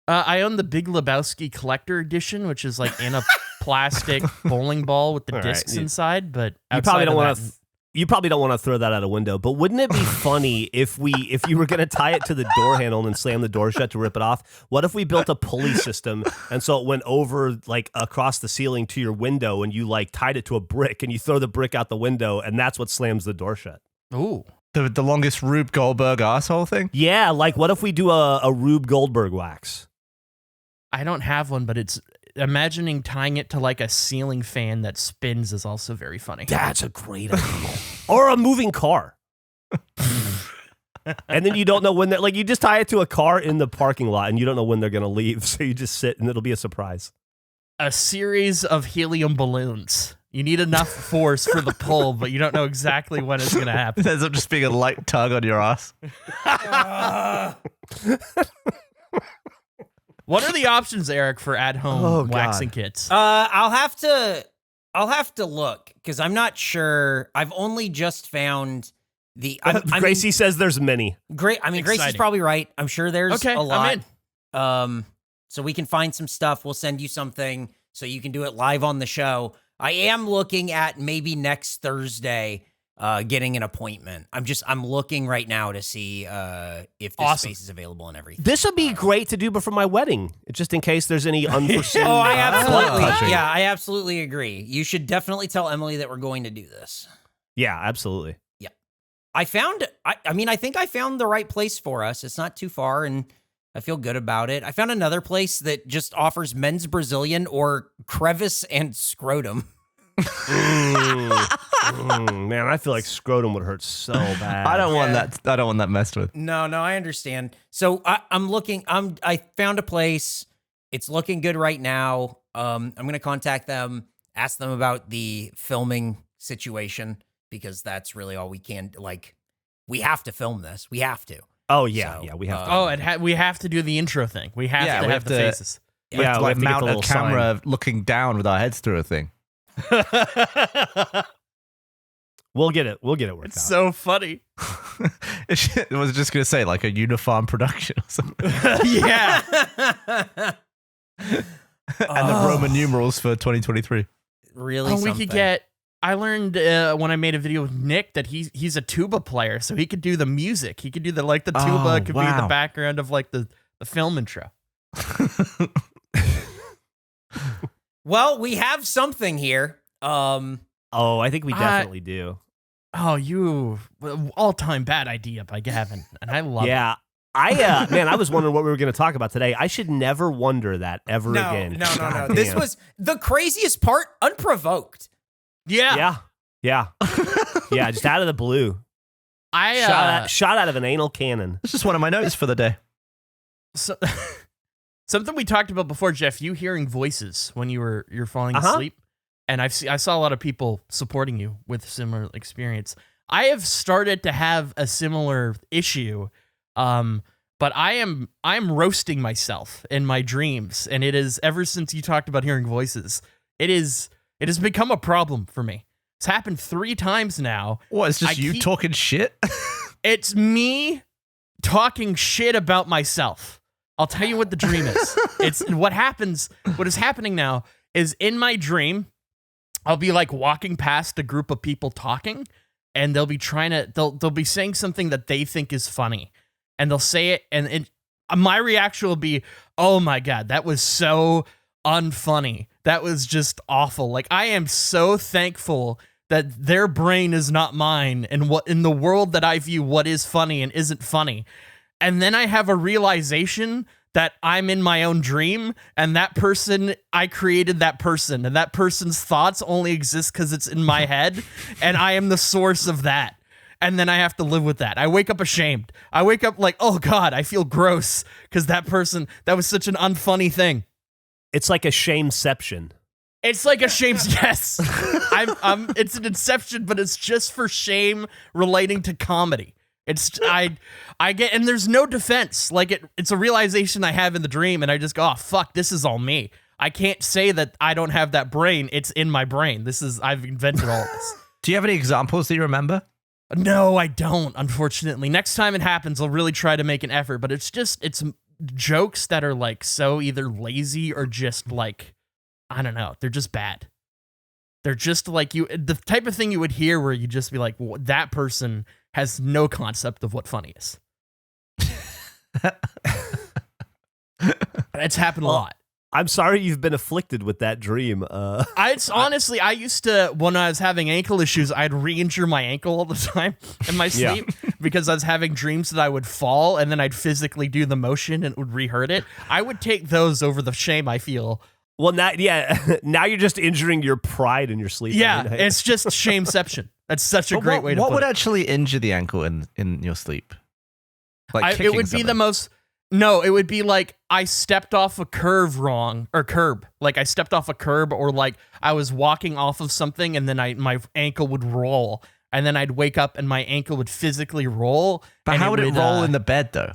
I own the Big Lebowski Collector Edition, which is like in a plastic bowling ball with the All right. discs inside. But You probably don't want to. to. You probably don't want to throw that out a window, but wouldn't it be funny if you were going to tie it to the door handle and slam the door shut to rip it off? What if we built a pulley system and so it went over like across the ceiling to your window and you like tied it to a brick and you throw the brick out the window and that's what slams the door shut? Ooh, The longest Rube Goldberg asshole thing? Yeah, like what if we do a Rube Goldberg wax? I don't have one, but it's imagining tying it to like a ceiling fan that spins is also very funny. That's a great idea. Or a moving car. And then you don't know when you just tie it to a car in the parking lot and you don't know when they're going to leave. So you just sit and it'll be a surprise. A series of helium balloons. You need enough force for the pull, but you don't know exactly when it's going to happen. It ends up just being a light tug on your ass. What are the options, Eric, for at-home waxing kits? I'll have to look because I'm not sure. I've only just found Gracie says there's many. Gracie's probably right. I'm sure there's a lot. I'm in. So we can find some stuff. We'll send you something so you can do it live on the show. I am looking at maybe next Thursday getting an appointment. I'm looking right now to see if this space is available and everything. This would be great to do before my wedding, just in case there's any unforeseen. I absolutely agree. You should definitely tell Emily that we're going to do this. Yeah, absolutely. Yeah. I think I found the right place for us. It's not too far, and I feel good about it. I found another place that just offers men's Brazilian or crevice and scrotum. Man, I feel like scrotum would hurt so bad. I don't want that. I don't want that messed with. No, I understand. So I'm looking. I found a place. It's looking good right now. I'm gonna contact them, ask them about the filming situation because that's really all we can. Like, we have to film this. We have to. Oh yeah, we have to. We have to do the intro thing. We have to have the faces. We have to like mount a camera looking down with our heads through a thing. We'll get it worked out. It's so funny. I was just gonna say like a uniform production or something. Yeah. And the Roman numerals for 2023. Really? We could get. I learned when I made a video with Nick that he's a tuba player, so he could do the music. He could do the tuba could be the background of like the film intro. Well, we have something here. I think we definitely do. Oh, all-time bad idea by Gavin, and I love it. Yeah. I was wondering what we were going to talk about today. I should never wonder that ever again. No. This was the craziest part, unprovoked. Yeah. Yeah. Yeah, just out of the blue. Shot out of an anal cannon. It's just one of my notes for the day. So, something we talked about before, Geoff, you hearing voices when you're falling asleep. And I saw a lot of people supporting you with similar experience. I have started to have a similar issue, but I'm roasting myself in my dreams, and it is ever since you talked about hearing voices. It has become a problem for me. It's happened 3 times now. What? It's just you talking shit? It's me talking shit about myself. I'll tell you what the dream is. It's what is happening now is in my dream, I'll be like walking past a group of people talking, and they'll be they'll be saying something that they think is funny, and they'll say it, and my reaction will be, "Oh my God, that was so unfunny. That was just awful." Like, I am so thankful that their brain is not mine, and what in the world that I view what is funny and isn't funny. And then I have a realization that I'm in my own dream, and that person, I created that person, and that person's thoughts only exist because it's in my head, and I am the source of that. And then I have to live with that. I wake up ashamed. I wake up like, oh God, I feel gross because that was such an unfunny thing. It's like a shameception. It's like a shame. Yes, it's an inception, but it's just for shame relating to comedy. I get, and there's no defense. Like it's a realization I have in the dream, and I just go, oh fuck, this is all me. I can't say that I don't have that brain. It's in my brain. I've invented all this. Do you have any examples that you remember? No, I don't. Unfortunately, next time it happens, I'll really try to make an effort. But it's jokes that are like so either lazy or just like, I don't know. They're just bad. They're just like the type of thing you would hear where you just be like, well, that person has no concept of what funny is. It's happened a lot. I'm sorry you've been afflicted with that dream. Honestly, I used to, when I was having ankle issues, I'd re-injure my ankle all the time in my sleep because I was having dreams that I would fall and then I'd physically do the motion and it would re-hurt it. I would take those over the shame I feel. Well, now you're just injuring your pride in your sleep. Yeah, it's just shameception. That's such a great way to put it. What would actually injure the ankle in your sleep? Like it would be the most... No, it would be like I stepped off a curb. Like I stepped off a curb, or like I was walking off of something and then my ankle would roll and then I'd wake up and my ankle would physically roll. But how would it roll in the bed though?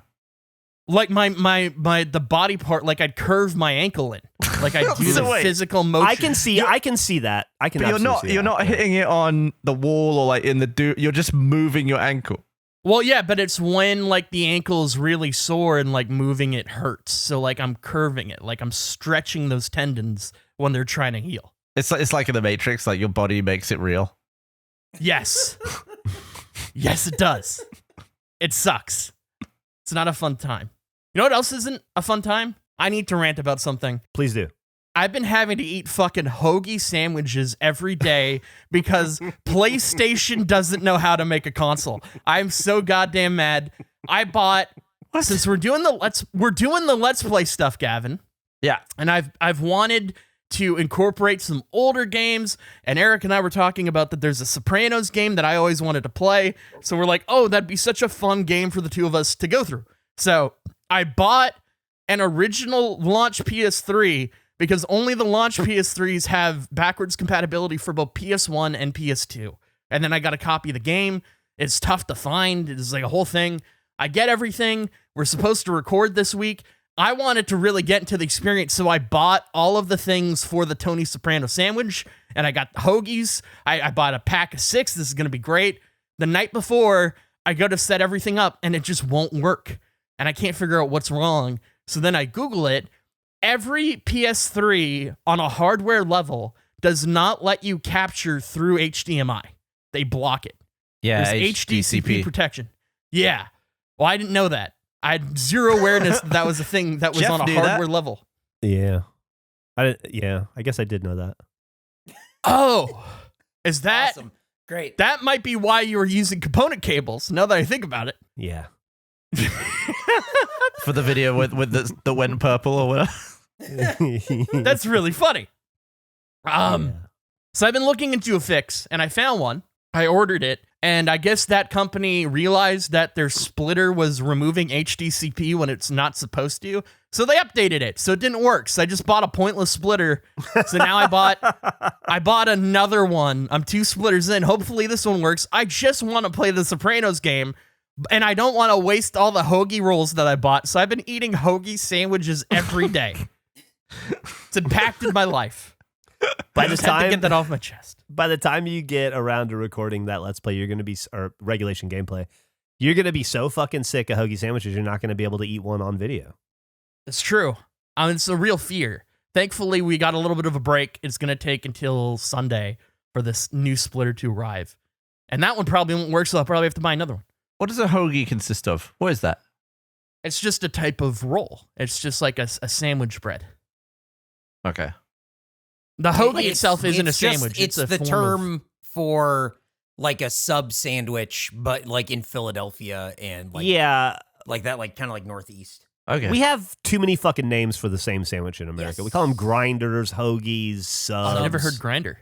Like the body part, like I'd curve my ankle in. Like I'd do the physical motion. I can see that. I can But you're not hitting it on the wall or like in the you're just moving your ankle. Well, yeah, but it's when like the ankle is really sore and like moving it hurts. So like I'm curving it, like I'm stretching those tendons when they're trying to heal. It's like in the Matrix, like your body makes it real. Yes. Yes, it does. It sucks. It's not a fun time. You know what else isn't a fun time? I need to rant about something. Please do. I've been having to eat fucking hoagie sandwiches every day because PlayStation doesn't know how to make a console. I'm so goddamn mad. I bought since we're doing the Let's Play stuff, Gavin. Yeah. And I've wanted to incorporate some older games, and Eric and I were talking about that there's a Sopranos game that I always wanted to play. So we're like, oh, that'd be such a fun game for the two of us to go through. So I bought an original launch PS3 because only the launch PS3s have backwards compatibility for both PS1 and PS2. And then I got a copy of the game. It's tough to find. It's like a whole thing. I get everything. We're supposed to record this week. I wanted to really get into the experience, so I bought all of the things for the Tony Soprano sandwich, and I got hoagies. I bought a pack of 6. This is going to be great. The night before, I go to set everything up, and it just won't work, and I can't figure out what's wrong. So then I Google it. Every PS3 on a hardware level does not let you capture through HDMI. They block it. Yeah, there's HDCP protection. Yeah. Well, I didn't know that. I had zero awareness that was a thing that was Geoff on a knew hardware that. level. Yeah. I guess I did know that. Oh, is that Awesome. Great. that might be why you were using component cables? Now that I think about it, Yeah. For the video with the went purple or whatever. that's really funny. So I've been looking into a fix, and I found one. I ordered it, and I guess that company realized that their splitter was removing HDCP when it's not supposed to, so they updated it, so it didn't work. So I just bought a pointless splitter. So now I bought another one. I'm 2 splitters in. Hopefully this one works. I just want to play the Sopranos game, and I don't want to waste all the hoagie rolls that I bought. So I've been eating hoagie sandwiches every day. It's impacted my life. I just had to get that off my chest. By the time you get around to recording that Let's Play, you're going to be, or regulation gameplay, you're going to be so fucking sick of hoagie sandwiches, you're not going to be able to eat one on video. It's true. It's a real fear. Thankfully, we got a little bit of a break. It's going to take until Sunday for this new splitter to arrive. And that one probably won't work, so I'll probably have to buy another one. What does a hoagie consist of? What is that? It's just a type of roll. It's just like a sandwich bread. Okay. The hoagie Like, itself isn't a just- sandwich. It's a the form term for like a sub sandwich, but like in Philadelphia and like Yeah. like that, like kind of like Northeast. Okay. We have too many fucking names for the same sandwich in America. Yes. We call them grinders, hoagies, Oh, subs. I never heard grinder.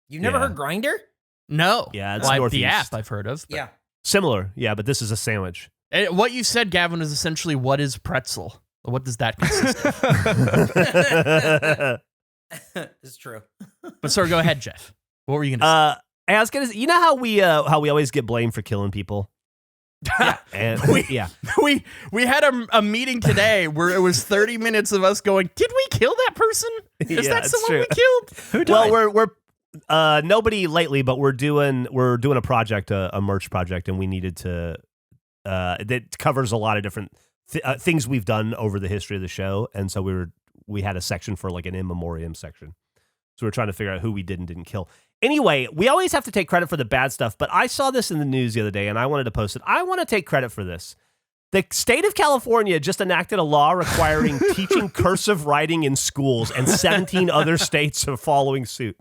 You've never Yeah. heard Grinder? No. Yeah, it's Well, the Northeast. app I've heard of. but- Yeah. Similar, yeah, but this is a sandwich. What you said, Gavin, is essentially what is pretzel? What does that consist of? It's true. But sorry, go ahead, Geoff. What were you going to I was gonna say, you know how we always get blamed for killing people? say? And We- We had a meeting today where it was 30 minutes of us going, did we kill that person? Is Yeah, that it's someone true. we killed? Who died? Well, we're nobody lately, but we're doing a project, a merch project, and we needed to that covers a lot of different things we've done over the history of the show, and so we had a section for like an in memoriam section. So we're trying to figure out who we did and didn't kill. Anyway, we always have to take credit for the bad stuff, but I saw this in the news the other day, and I wanted to post it. I want to take credit for this. The state of California just enacted a law requiring teaching cursive writing in schools, and 17 other states are following suit.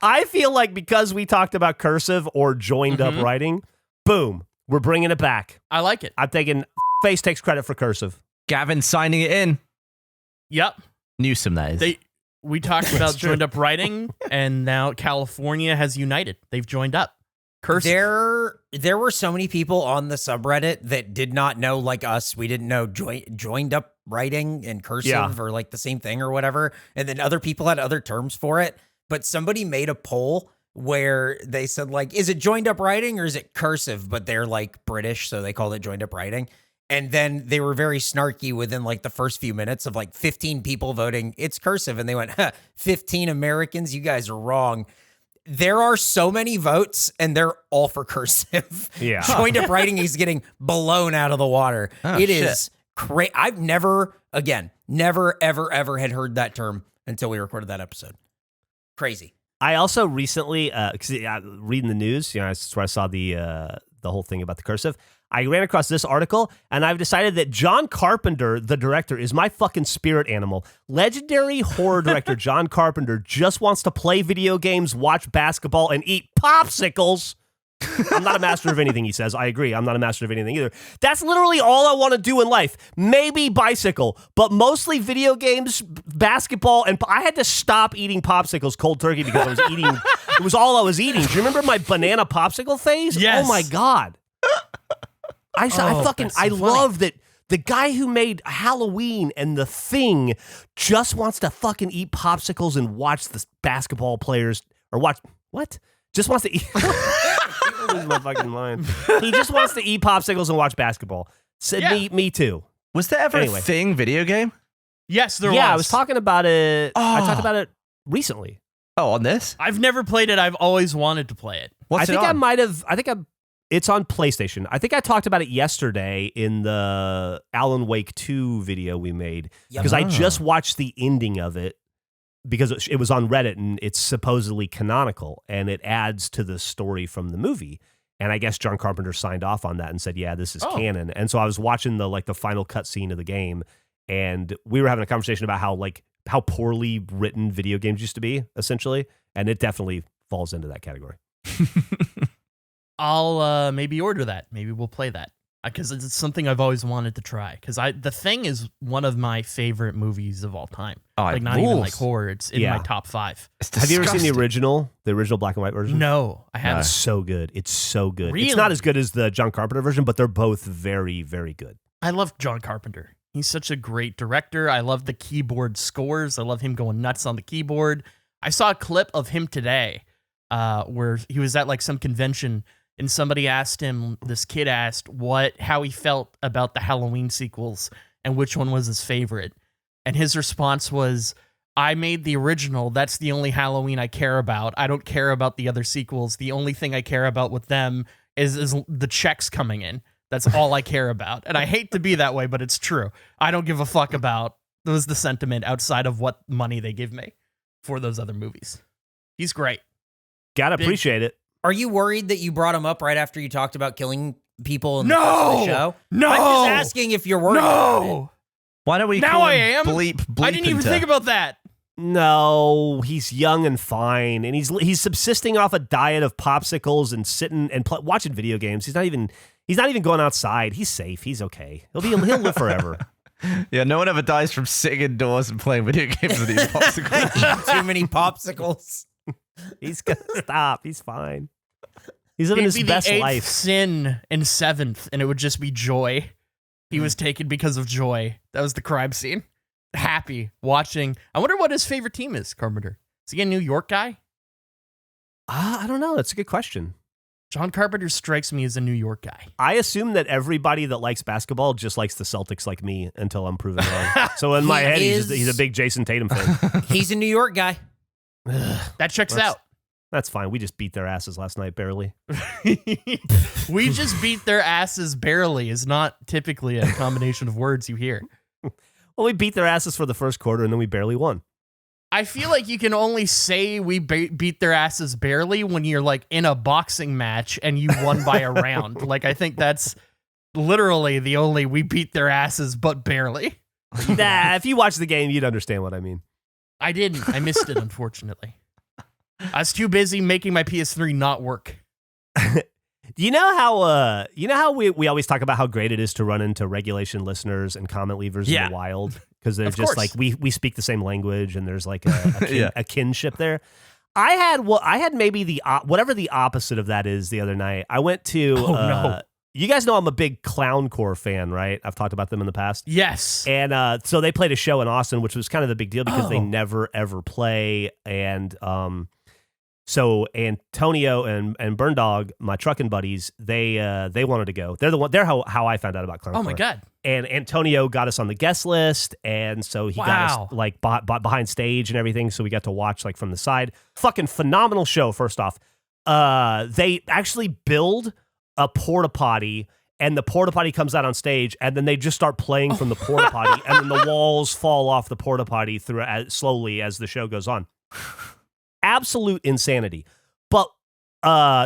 I feel like because we talked about cursive or joined up writing, boom, we're bringing it back. I like it. I'm thinking Face takes credit for cursive. Gavin signing it in. Yep. Newsom, that is. We talked about joined up writing, and now California has united. They've joined up. Cursive. There were so many people on the subreddit that did not know, like us, we didn't know joined up writing and cursive or like the same thing or whatever. And then other people had other terms for it. But somebody made a poll where they said, like, is it joined up writing or is it cursive? But they're like British, so they called it joined up writing. And then they were very snarky within like the first few minutes of like 15 people voting, it's cursive. And they went, 15 Americans, you guys are wrong. There are so many votes, and they're all for cursive. Yeah. Joined up writing is getting blown out of the water. It is crazy. I've never, ever had heard that term until we recorded that episode. Crazy. I also recently, reading the news, that's where I saw the whole thing about the cursive. I ran across this article, and I've decided that John Carpenter, the director, is my fucking spirit animal. Legendary horror director John Carpenter just wants to play video games, watch basketball, and eat popsicles. I'm not a master of anything, he says. I agree. I'm not a master of anything either. That's literally all I want to do in life. Maybe bicycle, but mostly video games, basketball, and I had to stop eating popsicles cold turkey because I was eating. It was all I was eating. Do you remember my banana popsicle phase? Yes. Oh my God. I love that the guy who made Halloween and The Thing just wants to fucking eat popsicles and watch the basketball players just wants to eat. I'm losing my fucking mind. He just wants to eat popsicles and watch basketball. Said me too. Was there ever a Thing video game? Yes, there was. Yeah, I was talking about it. I talked about it recently. Oh, on this? I've never played it. I've always wanted to play it. What's it on? It's on PlayStation. I think I talked about it yesterday in the Alan Wake 2 video we made because I just watched the ending of it because it was on Reddit and it's supposedly canonical and it adds to the story from the movie. And I guess John Carpenter signed off on that and said, yeah, this is canon. And so I was watching the final cutscene of the game, and we were having a conversation about how poorly written video games used to be, essentially. And it definitely falls into that category. I'll maybe order that. Maybe we'll play that because it's something I've always wanted to try. Because The Thing is one of my favorite movies of all time. Oh, like not even like horror. It's in my top 5. Have you ever seen the original black and white version? No, I haven't. It's so good. It's so good. Really? It's not as good as the John Carpenter version, but they're both very, very good. I love John Carpenter. He's such a great director. I love the keyboard scores. I love him going nuts on the keyboard. I saw a clip of him today where he was at like some convention. And somebody asked him, this kid asked how he felt about the Halloween sequels and which one was his favorite. And his response was, I made the original. That's the only Halloween I care about. I don't care about the other sequels. The only thing I care about with them is the checks coming in. That's all I care about. And I hate to be that way, but it's true. I don't give a fuck about the sentiment outside of what money they give me for those other movies. He's great. Gotta appreciate it. Are you worried that you brought him up right after you talked about killing people in the show? No. I'm just asking if you're worried about it. Why don't we call him Bleep? I didn't even think about that. No, he's young and fine, and he's subsisting off a diet of popsicles and sitting and watching video games. He's not even going outside. He's safe. He's okay. He'll live forever. Yeah, no one ever dies from sitting indoors and playing video games with these popsicles. Eating too many popsicles. He's gonna stop. He's fine. He's living his best the 8th life. sin and 7th, and it would just be joy. He was taken because of joy. That was the crime scene. Happy watching. I wonder what his favorite team is. Carpenter. Is he a New York guy? I don't know. That's a good question. John Carpenter strikes me as a New York guy. I assume that everybody that likes basketball just likes the Celtics like me until I'm proven wrong. So in my head, he's a big Jason Tatum fan. He's a New York guy. That checks out. That's fine. We just beat their asses last night, barely. We just beat their asses barely is not typically a combination of words you hear. Well, we beat their asses for the first quarter, and then we barely won. I feel like you can only say we beat their asses barely when you're like in a boxing match and you won by a round. Like, I think that's literally the only we beat their asses, but barely. Nah, if you watch the game, you'd understand what I mean. I didn't. I missed it, unfortunately. I was too busy making my PS3 not work. You know how we always talk about how great it is to run into regulation listeners and comment leavers in the wild because they're Of just course. like we speak the same language and there's like a kinship there. I had maybe whatever the opposite of that is the other night. I went to no. You guys know I'm a big Clowncore fan, right? I've talked about them in the past. Yes. And so they played a show in Austin, which was kind of a big deal because they never ever play. And so Antonio and Burn Dog, my trucking buddies, they wanted to go. They're how I found out about Clowncore. Oh my God. And Antonio got us on the guest list, and so he got us like behind stage and everything. So we got to watch like from the side. Fucking phenomenal show. First off, they actually build a porta potty, and the porta potty comes out on stage, and then they just start playing from the porta potty, and then the walls fall off the porta potty slowly as the show goes on. Absolute insanity, but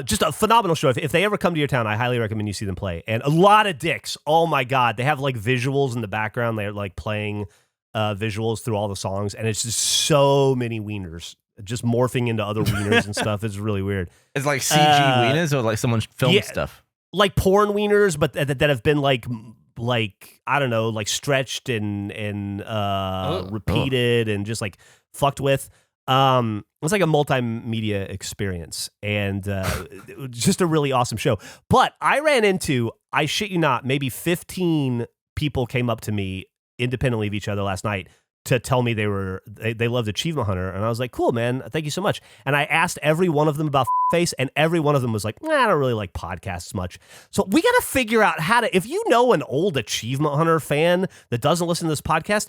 just a phenomenal show. If they ever come to your town, I highly recommend you see them play. And a lot of dicks. Oh my God, they have like visuals in the background. They're like playing visuals through all the songs, and it's just so many wieners just morphing into other wieners and stuff. It's really weird. It's like CG wieners or like someone filmed stuff? Like porn wieners, but that have been like I don't know, like stretched and repeated and just like fucked with. It's like a multimedia experience and just a really awesome show. But I ran into, I shit you not, maybe 15 people came up to me independently of each other last night to tell me they loved Achievement Hunter, and I was like, cool, man, thank you so much. And I asked every one of them about Face, and every one of them was like, I don't really like podcasts much. So we got to figure out how to, if you know an old Achievement Hunter fan that doesn't listen to this podcast,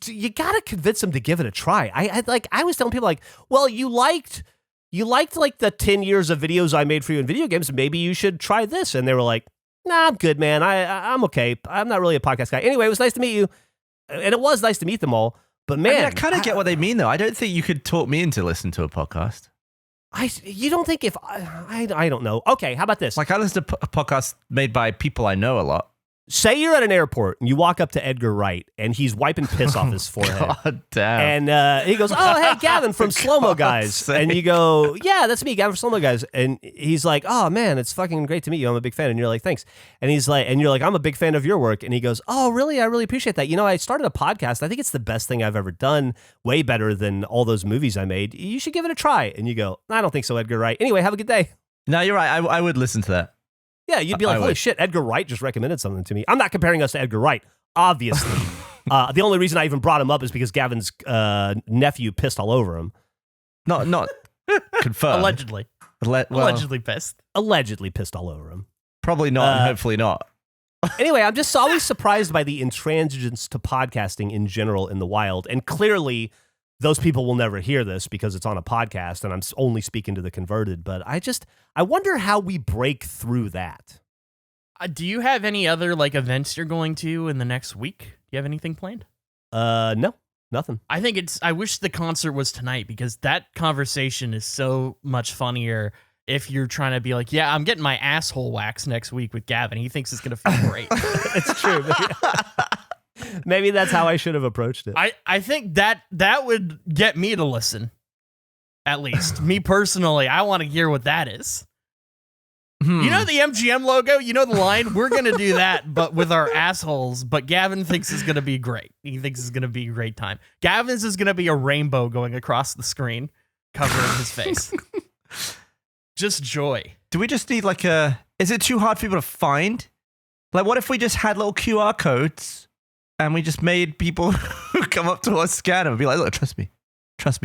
you got to convince them to give it a try. I was telling people like, well, you liked like the 10 years of videos I made for you in video games. Maybe you should try this. And they were like, nah, I'm good, man. I'm okay. I'm not really a podcast guy. Anyway, it was nice to meet you. And it was nice to meet them all, but man, I mean, I kind of get what they mean, though. I don't think you could talk me into listening to a podcast. You don't think if I don't know. Okay, how about this? Like I listen to a podcast made by people I know a lot. Say you're at an airport and you walk up to Edgar Wright and he's wiping piss off his forehead. God damn. And he goes, oh, hey, Gavin from Slow Mo Guys. sake. And you go, yeah, that's me, Gavin from Slow Mo Guys. And he's like, oh, man, it's fucking great to meet you. I'm a big fan. And you're like, thanks. And he's like, and you're like, I'm a big fan of your work. And he goes, oh, really? I really appreciate that. You know, I started a podcast. I think it's the best thing I've ever done. Way better than all those movies I made. You should give it a try. And you go, I don't think so, Edgar Wright. Anyway, have a good day. No, you're right. I would listen to that. Yeah, you'd be like, holy shit, Edgar Wright just recommended something to me. I'm not comparing us to Edgar Wright, obviously. The only reason I even brought him up is because Gavin's nephew pissed all over him. Not confirmed. Allegedly. Allegedly pissed. Allegedly pissed all over him. Probably not, and hopefully not. Anyway, I'm just always surprised by the intransigence to podcasting in general in the wild. And clearly, those people will never hear this because it's on a podcast and I'm only speaking to the converted. But I wonder how we break through that. Do you have any other like events you're going to in the next week? Do you have anything planned? No, nothing. I wish the concert was tonight because that conversation is so much funnier if you're trying to be like, yeah, I'm getting my asshole waxed next week with Gavin. He thinks it's going to feel great. It's true. Maybe that's how I should have approached it. I think that would get me to listen. At least. Me personally, I want to hear what that is. You know the MGM logo? You know the line? We're going to do that, but with our assholes. But Gavin thinks it's going to be great. He thinks it's going to be a great time. Gavin's is going to be a rainbow going across the screen, covering his face. Just joy. Do we just need like is it too hard for people to find? Like, what if we just had little QR codes and we just made people who come up to us scan them and be like, look, trust me,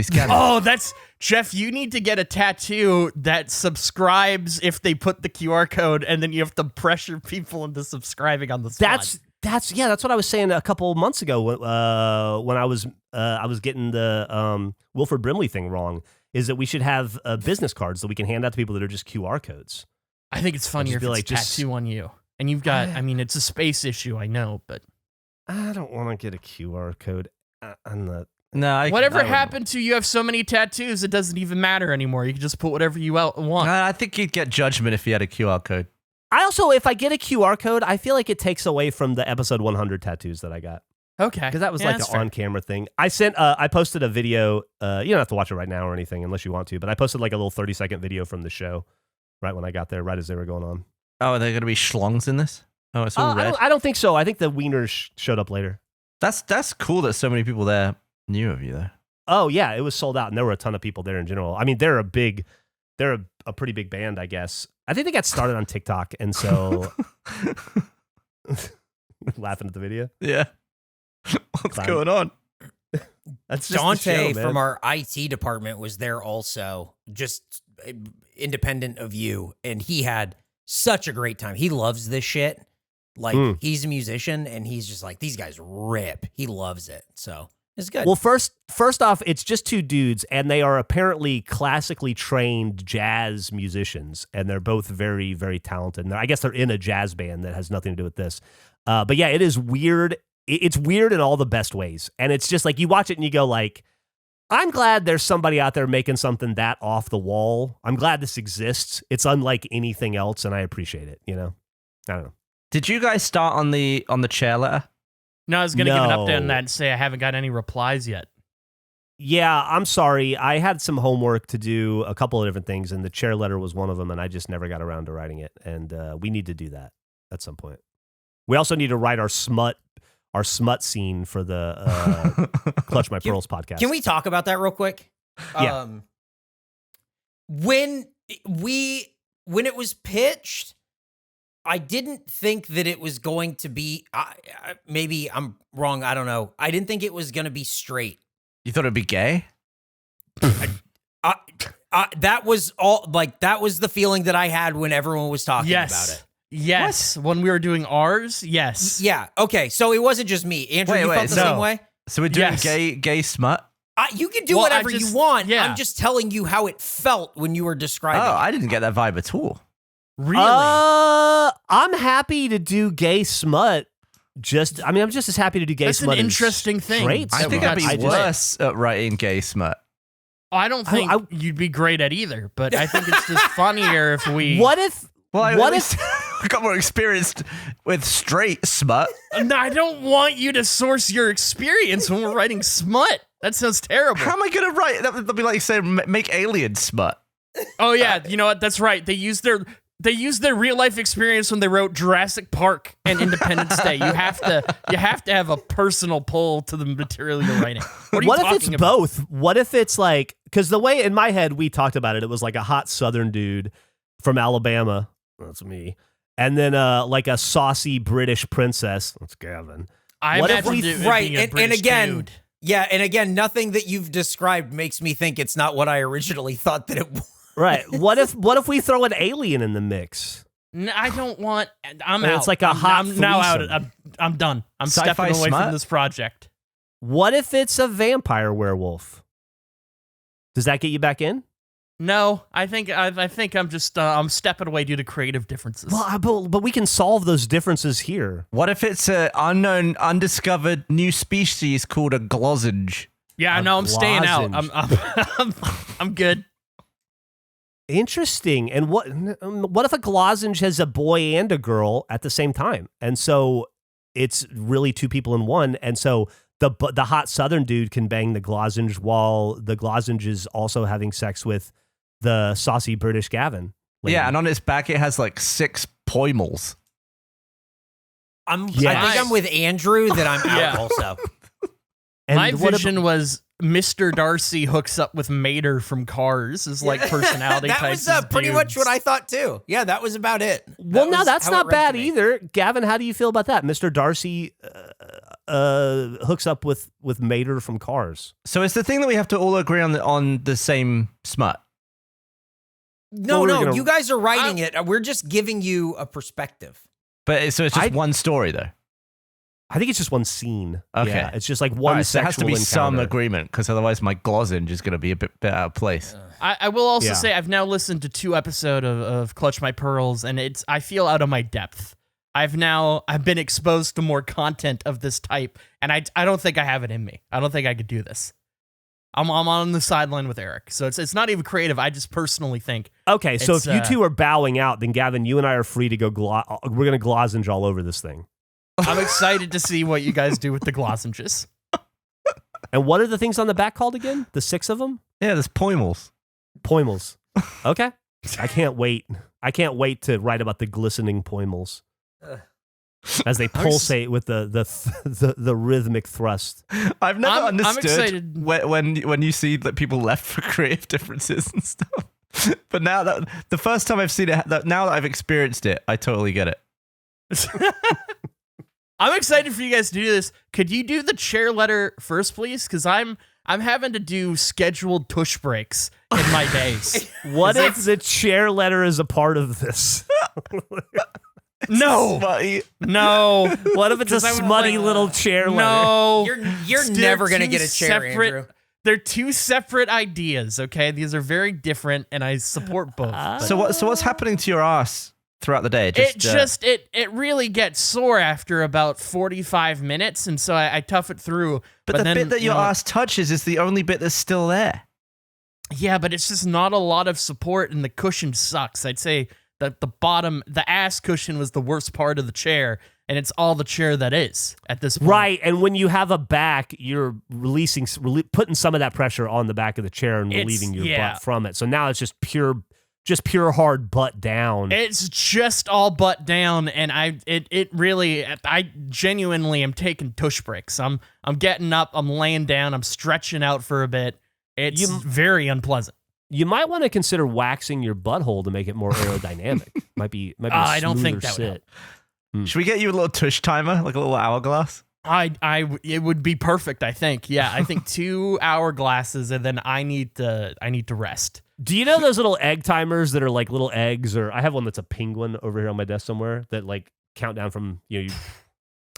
scan them. Oh, that's Geoff. You need to get a tattoo that subscribes if they put the QR code, and then you have to pressure people into subscribing on the spot. That's what I was saying a couple months ago when I was getting the Wilford Brimley thing wrong. Is that we should have business cards that we can hand out to people that are just QR codes. I think it's funnier if it's like, a tattoo on you. And you've got, I mean, it's a space issue, I know, but I don't want to get a QR code. I'm not. No, whatever happened to you have so many tattoos, it doesn't even matter anymore. You can just put whatever you want. I think you'd get judgment if you had a QR code. I also, if I get a QR code, I feel like it takes away from the episode 100 tattoos that I got. Okay. Because that was Yeah, like that's an fair. on-camera thing. I posted a video. You don't have to watch it right now or anything unless you want to, but I posted like a little 30-second video from the show right when I got there, right as they were going on. Oh, are there going to be schlongs in this? Oh, it's all red. I don't think so. I think the wieners showed up later. That's cool that so many people there knew of you, though. Oh, yeah. It was sold out, and there were a ton of people there in general. I mean, they're a pretty big band, I guess. I think they got started on TikTok, and so... Laughing at the video? Yeah. What's Fine. going on? That's just Dante the show, from man. our IT department was there also, just independent of you, and he had such a great time. He loves this shit. Like, he's a musician, and he's just like, these guys rip. He loves it, so it's good. Well, first off, it's just two dudes, and they are apparently classically trained jazz musicians, and they're both very, very talented. And I guess they're in a jazz band that has nothing to do with this. But yeah, it is weird. It's weird in all the best ways. And it's just like, you watch it and you go like, I'm glad there's somebody out there making something that off the wall. I'm glad this exists. It's unlike anything else, and I appreciate it, you know? I don't know. Did you guys start on the chair letter? No, I was going to give an No. update on that and say I haven't got any replies yet. Yeah, I'm sorry. I had some homework to do, a couple of different things, and the chair letter was one of them, and I just never got around to writing it. And we need to do that at some point. We also need to write our smut scene for the Clutch My Pearls podcast. Can we talk about that real quick? Yeah. When it was pitched, I didn't think that it was going to be. Maybe I'm wrong. I don't know. I didn't think it was going to be straight. You thought it'd be gay? That was all. Like, that was the feeling that I had when everyone was talking about it. Yes. When we were doing ours, yes. Yeah. Okay. So it wasn't just me. Andrew, you felt the same way? So we're doing Yes. gay smut? You can do Well, whatever you want. yeah. I'm just telling you how it felt when you were describing Oh, it. I didn't get that vibe at all. Really? I'm happy to do gay smut. I'm just as happy to do gay That's smut. an interesting thing. Straight I think smut. I'd be worse at writing gay smut. I don't think you'd be great at either, but I think it's just funnier if we... What if? Well, what at if? least I got more experienced with straight smut. No, I don't want you to source your experience when we're writing smut. That sounds terrible. How am I going to write? That'd be like saying make alien smut. Oh yeah, you know what? That's right. They used their real life experience when they wrote Jurassic Park and Independence Day. You have to have a personal pull to the material you're writing. What are you What if talking it's about? both? What if it's like, because the way in my head we talked about it, it was like a hot Southern dude from Alabama. That's me. And then like a saucy British princess. That's Gavin. I What if imagine we- it being right, a and British again, dude. yeah, and again, nothing that you've described makes me think it's not what I originally thought that it was. Right. What if we throw an alien in the mix? No, I don't want. I'm And out. it's like a I'm, hot I'm now out. threesome. I'm done. I'm Sci-fi stepping away smut? from this project. What if it's a vampire werewolf? Does that get you back in? No, I think I'm just I'm stepping away due to creative differences. Well, but we can solve those differences here. What if it's an unknown, undiscovered new species called a glozenge? Yeah, I A know. I'm staying out. glozenge. I'm good. Interesting. And what if a glozenge has a boy and a girl at the same time? And so it's really two people in one. And so the hot Southern dude can bang the glozenge while the glozenge is also having sex with the saucy British Gavin. lady. Yeah, and on its back it has like 6 poimals. I Yes. think I'm with Andrew that I'm out Yeah. also. And My what vision was Mr. Darcy hooks up with Mater from Cars is like personality that types. was as pretty much dudes. what I thought too. Yeah, that was about it. Well, That no, was that's how it not read bad to me. either. Gavin, how do you feel about that? Mr. Darcy hooks up with Mater from Cars. So it's the thing that we have to all agree on the same smut. No, Well, we were no, gonna- you guys are writing it. We're just giving you a perspective. But it's just one story though. I think it's just one scene. Okay. Yeah, it's just like All one right, so there has to sexual be some encounter. agreement because otherwise my glozenge is going to be a bit out of place. I will also Yeah. say I've now listened to 2 episodes of Clutch My Pearls, and I feel out of my depth. I've been exposed to more content of this type, and I don't think I have it in me. I don't think I could do this. I'm on the sideline with Eric. So it's not even creative. I just personally think. Okay, so if you two are bowing out, then Gavin, you and I are free to go. We're going to glozenge all over this thing. I'm excited to see what you guys do with the glozenges. And what are the things on the back called again? The 6 of them? Yeah, there's poimals. Poimals. Okay. I can't wait. I can't wait to write about the glistening poimals as they pulsate with the rhythmic thrust. I've never I'm understood excited. when you see that people left for creative differences and stuff. But now that the first time I've seen it, now that I've experienced it, I totally get it. I'm excited for you guys to do this. Could you do the chair letter first, please? Because I'm having to do scheduled tush breaks in my days. What if the chair letter is a part of this? No. Smutty. No. What if it's a smutty little chair letter? No. You're never going to get a chair, Andrew. They're two separate ideas, okay? These are very different, and I support both. So what's happening to your ass throughout the day? It really gets sore after about 45 minutes, and so I tough it through. But the then, bit that your ass touches is the only bit that's still there. Yeah, but it's just not a lot of support, and the cushion sucks. I'd say that the ass cushion was the worst part of the chair, and it's all the chair that is at this point. Right, and when you have a back, you're putting some of that pressure on the back of the chair and relieving your butt from it. So now it's just pure hard butt down. It's just all butt down, and I genuinely am taking tush breaks. I'm getting up, I'm laying down, I'm stretching out for a bit. It's very unpleasant. You might want to consider waxing your butthole to make it more aerodynamic. might be a I don't think that sit. Should we get you a little tush timer, like a little hourglass? It would be perfect, I think. Yeah, I think 2 hourglasses, and then I need to rest. Do you know those little egg timers that are like little eggs? Or I have one that's a penguin over here on my desk somewhere that like count down from, you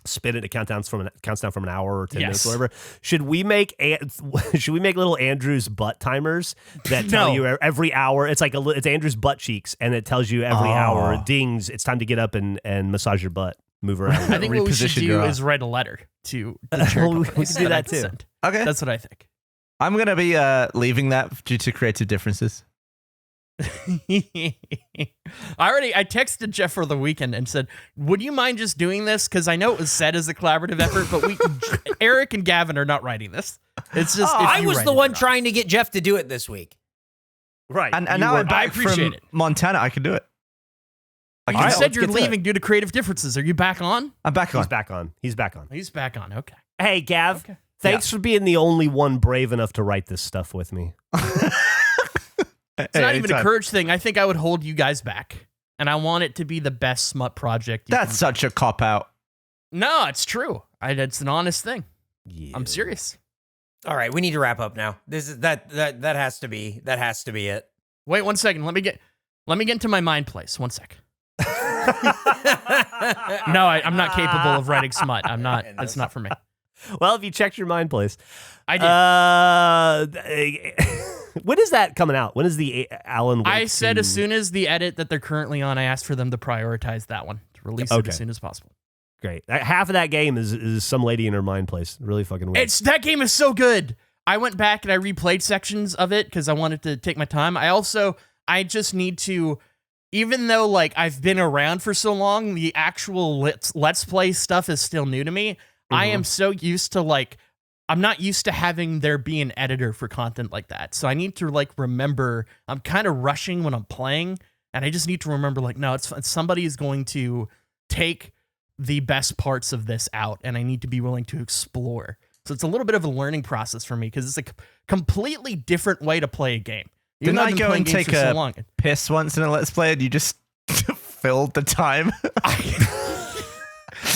spin it, it counts down from an hour or 10 minutes, whatever. Should we make little Andrew's butt timers that tell you every hour? It's like it's Andrew's butt cheeks, and it tells you every hour. It dings. It's time to get up and massage your butt, move around. I think what we should do is write a letter to the chair. We can do that too. Okay, that's what I think. I'm gonna be leaving that due to creative differences. I texted Geoff for the weekend and said, would you mind just doing this? Because I know it was said as a collaborative effort, but Eric and Gavin are not writing this. It's just I was the one trying to get Geoff to do it this week. Right. And now I'm back from Montana. I can do it. You said you're leaving due to creative differences. Are you back on? I'm back on. He's back on. He's back on. He's back on. Okay. Hey, Gav. Okay. Thanks for being the only one brave enough to write this stuff with me. It's not even a courage thing. I think I would hold you guys back. And I want it to be the best smut project. That's such a cop-out. No, it's true. It's an honest thing. Yeah. I'm serious. All right, we need to wrap up now. This is that has to be it. Wait 1 second. Let me get into my mind place. 1 sec. No, I'm not capable of writing smut. I'm not. It's not for me. Well, if you checked your mind place, I did. When is that coming out? When is the Alan Wake I said as soon as the edit that they're currently on, I asked for them to prioritize that one, to release it as soon as possible. Great. Half of that game is some lady in her mind place. Really fucking weird. That game is so good. I went back and I replayed sections of it because I wanted to take my time. I just need to, even though like I've been around for so long, the actual let's play stuff is still new to me. Mm-hmm. I am so used to I'm not used to having there be an editor for content like that. So I need to remember, I'm kind of rushing when I'm playing, and I just need to remember no, it's somebody is going to take the best parts of this out, and I need to be willing to explore. So it's a little bit of a learning process for me because it's a completely different way to play a game. Didn't I go and take a piss once in a Let's Play and you just filled the time?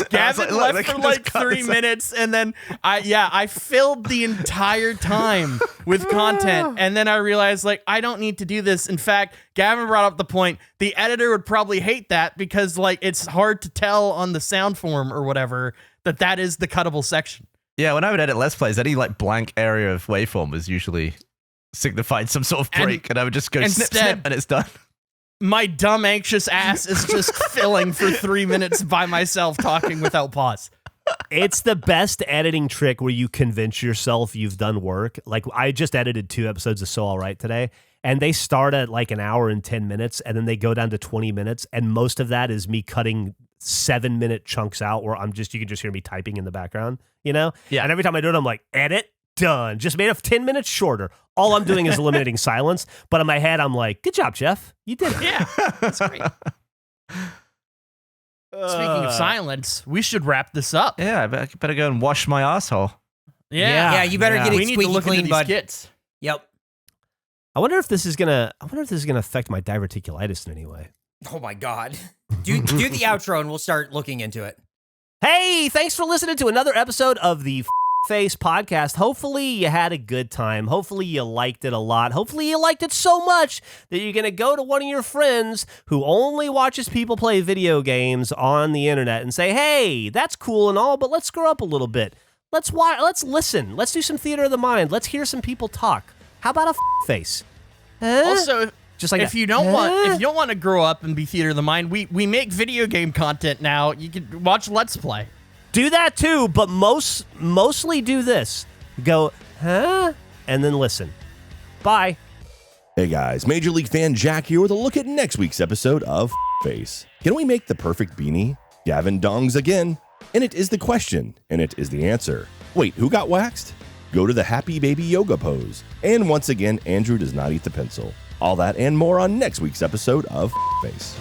Gavin left for 3 minutes, and then I filled the entire time with content, and then I realized I don't need to do this. In fact, Gavin brought up the point, the editor would probably hate that because it's hard to tell on the sound form or whatever that is the cuttable section. Yeah, when I would edit Let's Plays, any blank area of waveform was usually signified some sort of break, and I would just go snip, and it's done. My dumb, anxious ass is just filling for 3 minutes by myself talking without pause. It's the best editing trick where you convince yourself you've done work. Like, I just edited 2 episodes of So All Right today, and they start at like an hour and 10 minutes, and then they go down to 20 minutes, and most of that is me cutting 7-minute chunks out where you can just hear me typing in the background, Yeah. And every time I do it, I'm like, edit, done. Just made it 10 minutes shorter. All I'm doing is eliminating silence, but in my head, I'm like, good job, Geoff. You did it. Yeah, that's great. Speaking of silence, we should wrap this up. Yeah, I better go and wash my asshole. Yeah, you better get it We need to squeaky look clean, into these bud. kits. Yep. I wonder if this is gonna affect my diverticulitis in any way. Oh my God. Do the outro and we'll start looking into it. Hey, thanks for listening to another episode of the Face podcast. Hopefully you had a good time. Hopefully you liked it a lot. Hopefully you liked it so much that you're going to go to one of your friends who only watches people play video games on the internet and say, hey, that's cool and all, but let's grow up a little bit. Let's listen. Let's do some theater of the mind. Let's hear some people talk. How about a face? Also, just like if you don't want to grow up and be theater of the mind, we make video game content now. You can watch Let's Play. Do that too, but mostly do this. Go, huh? And then listen. Bye. Hey guys, Major League fan Jack here with a look at next week's episode of Face. Can we make the perfect beanie? Gavin dongs again. And it is the question, and it is the answer. Wait, who got waxed? Go to the happy baby yoga pose. And once again, Andrew does not eat the pencil. All that and more on next week's episode of Face.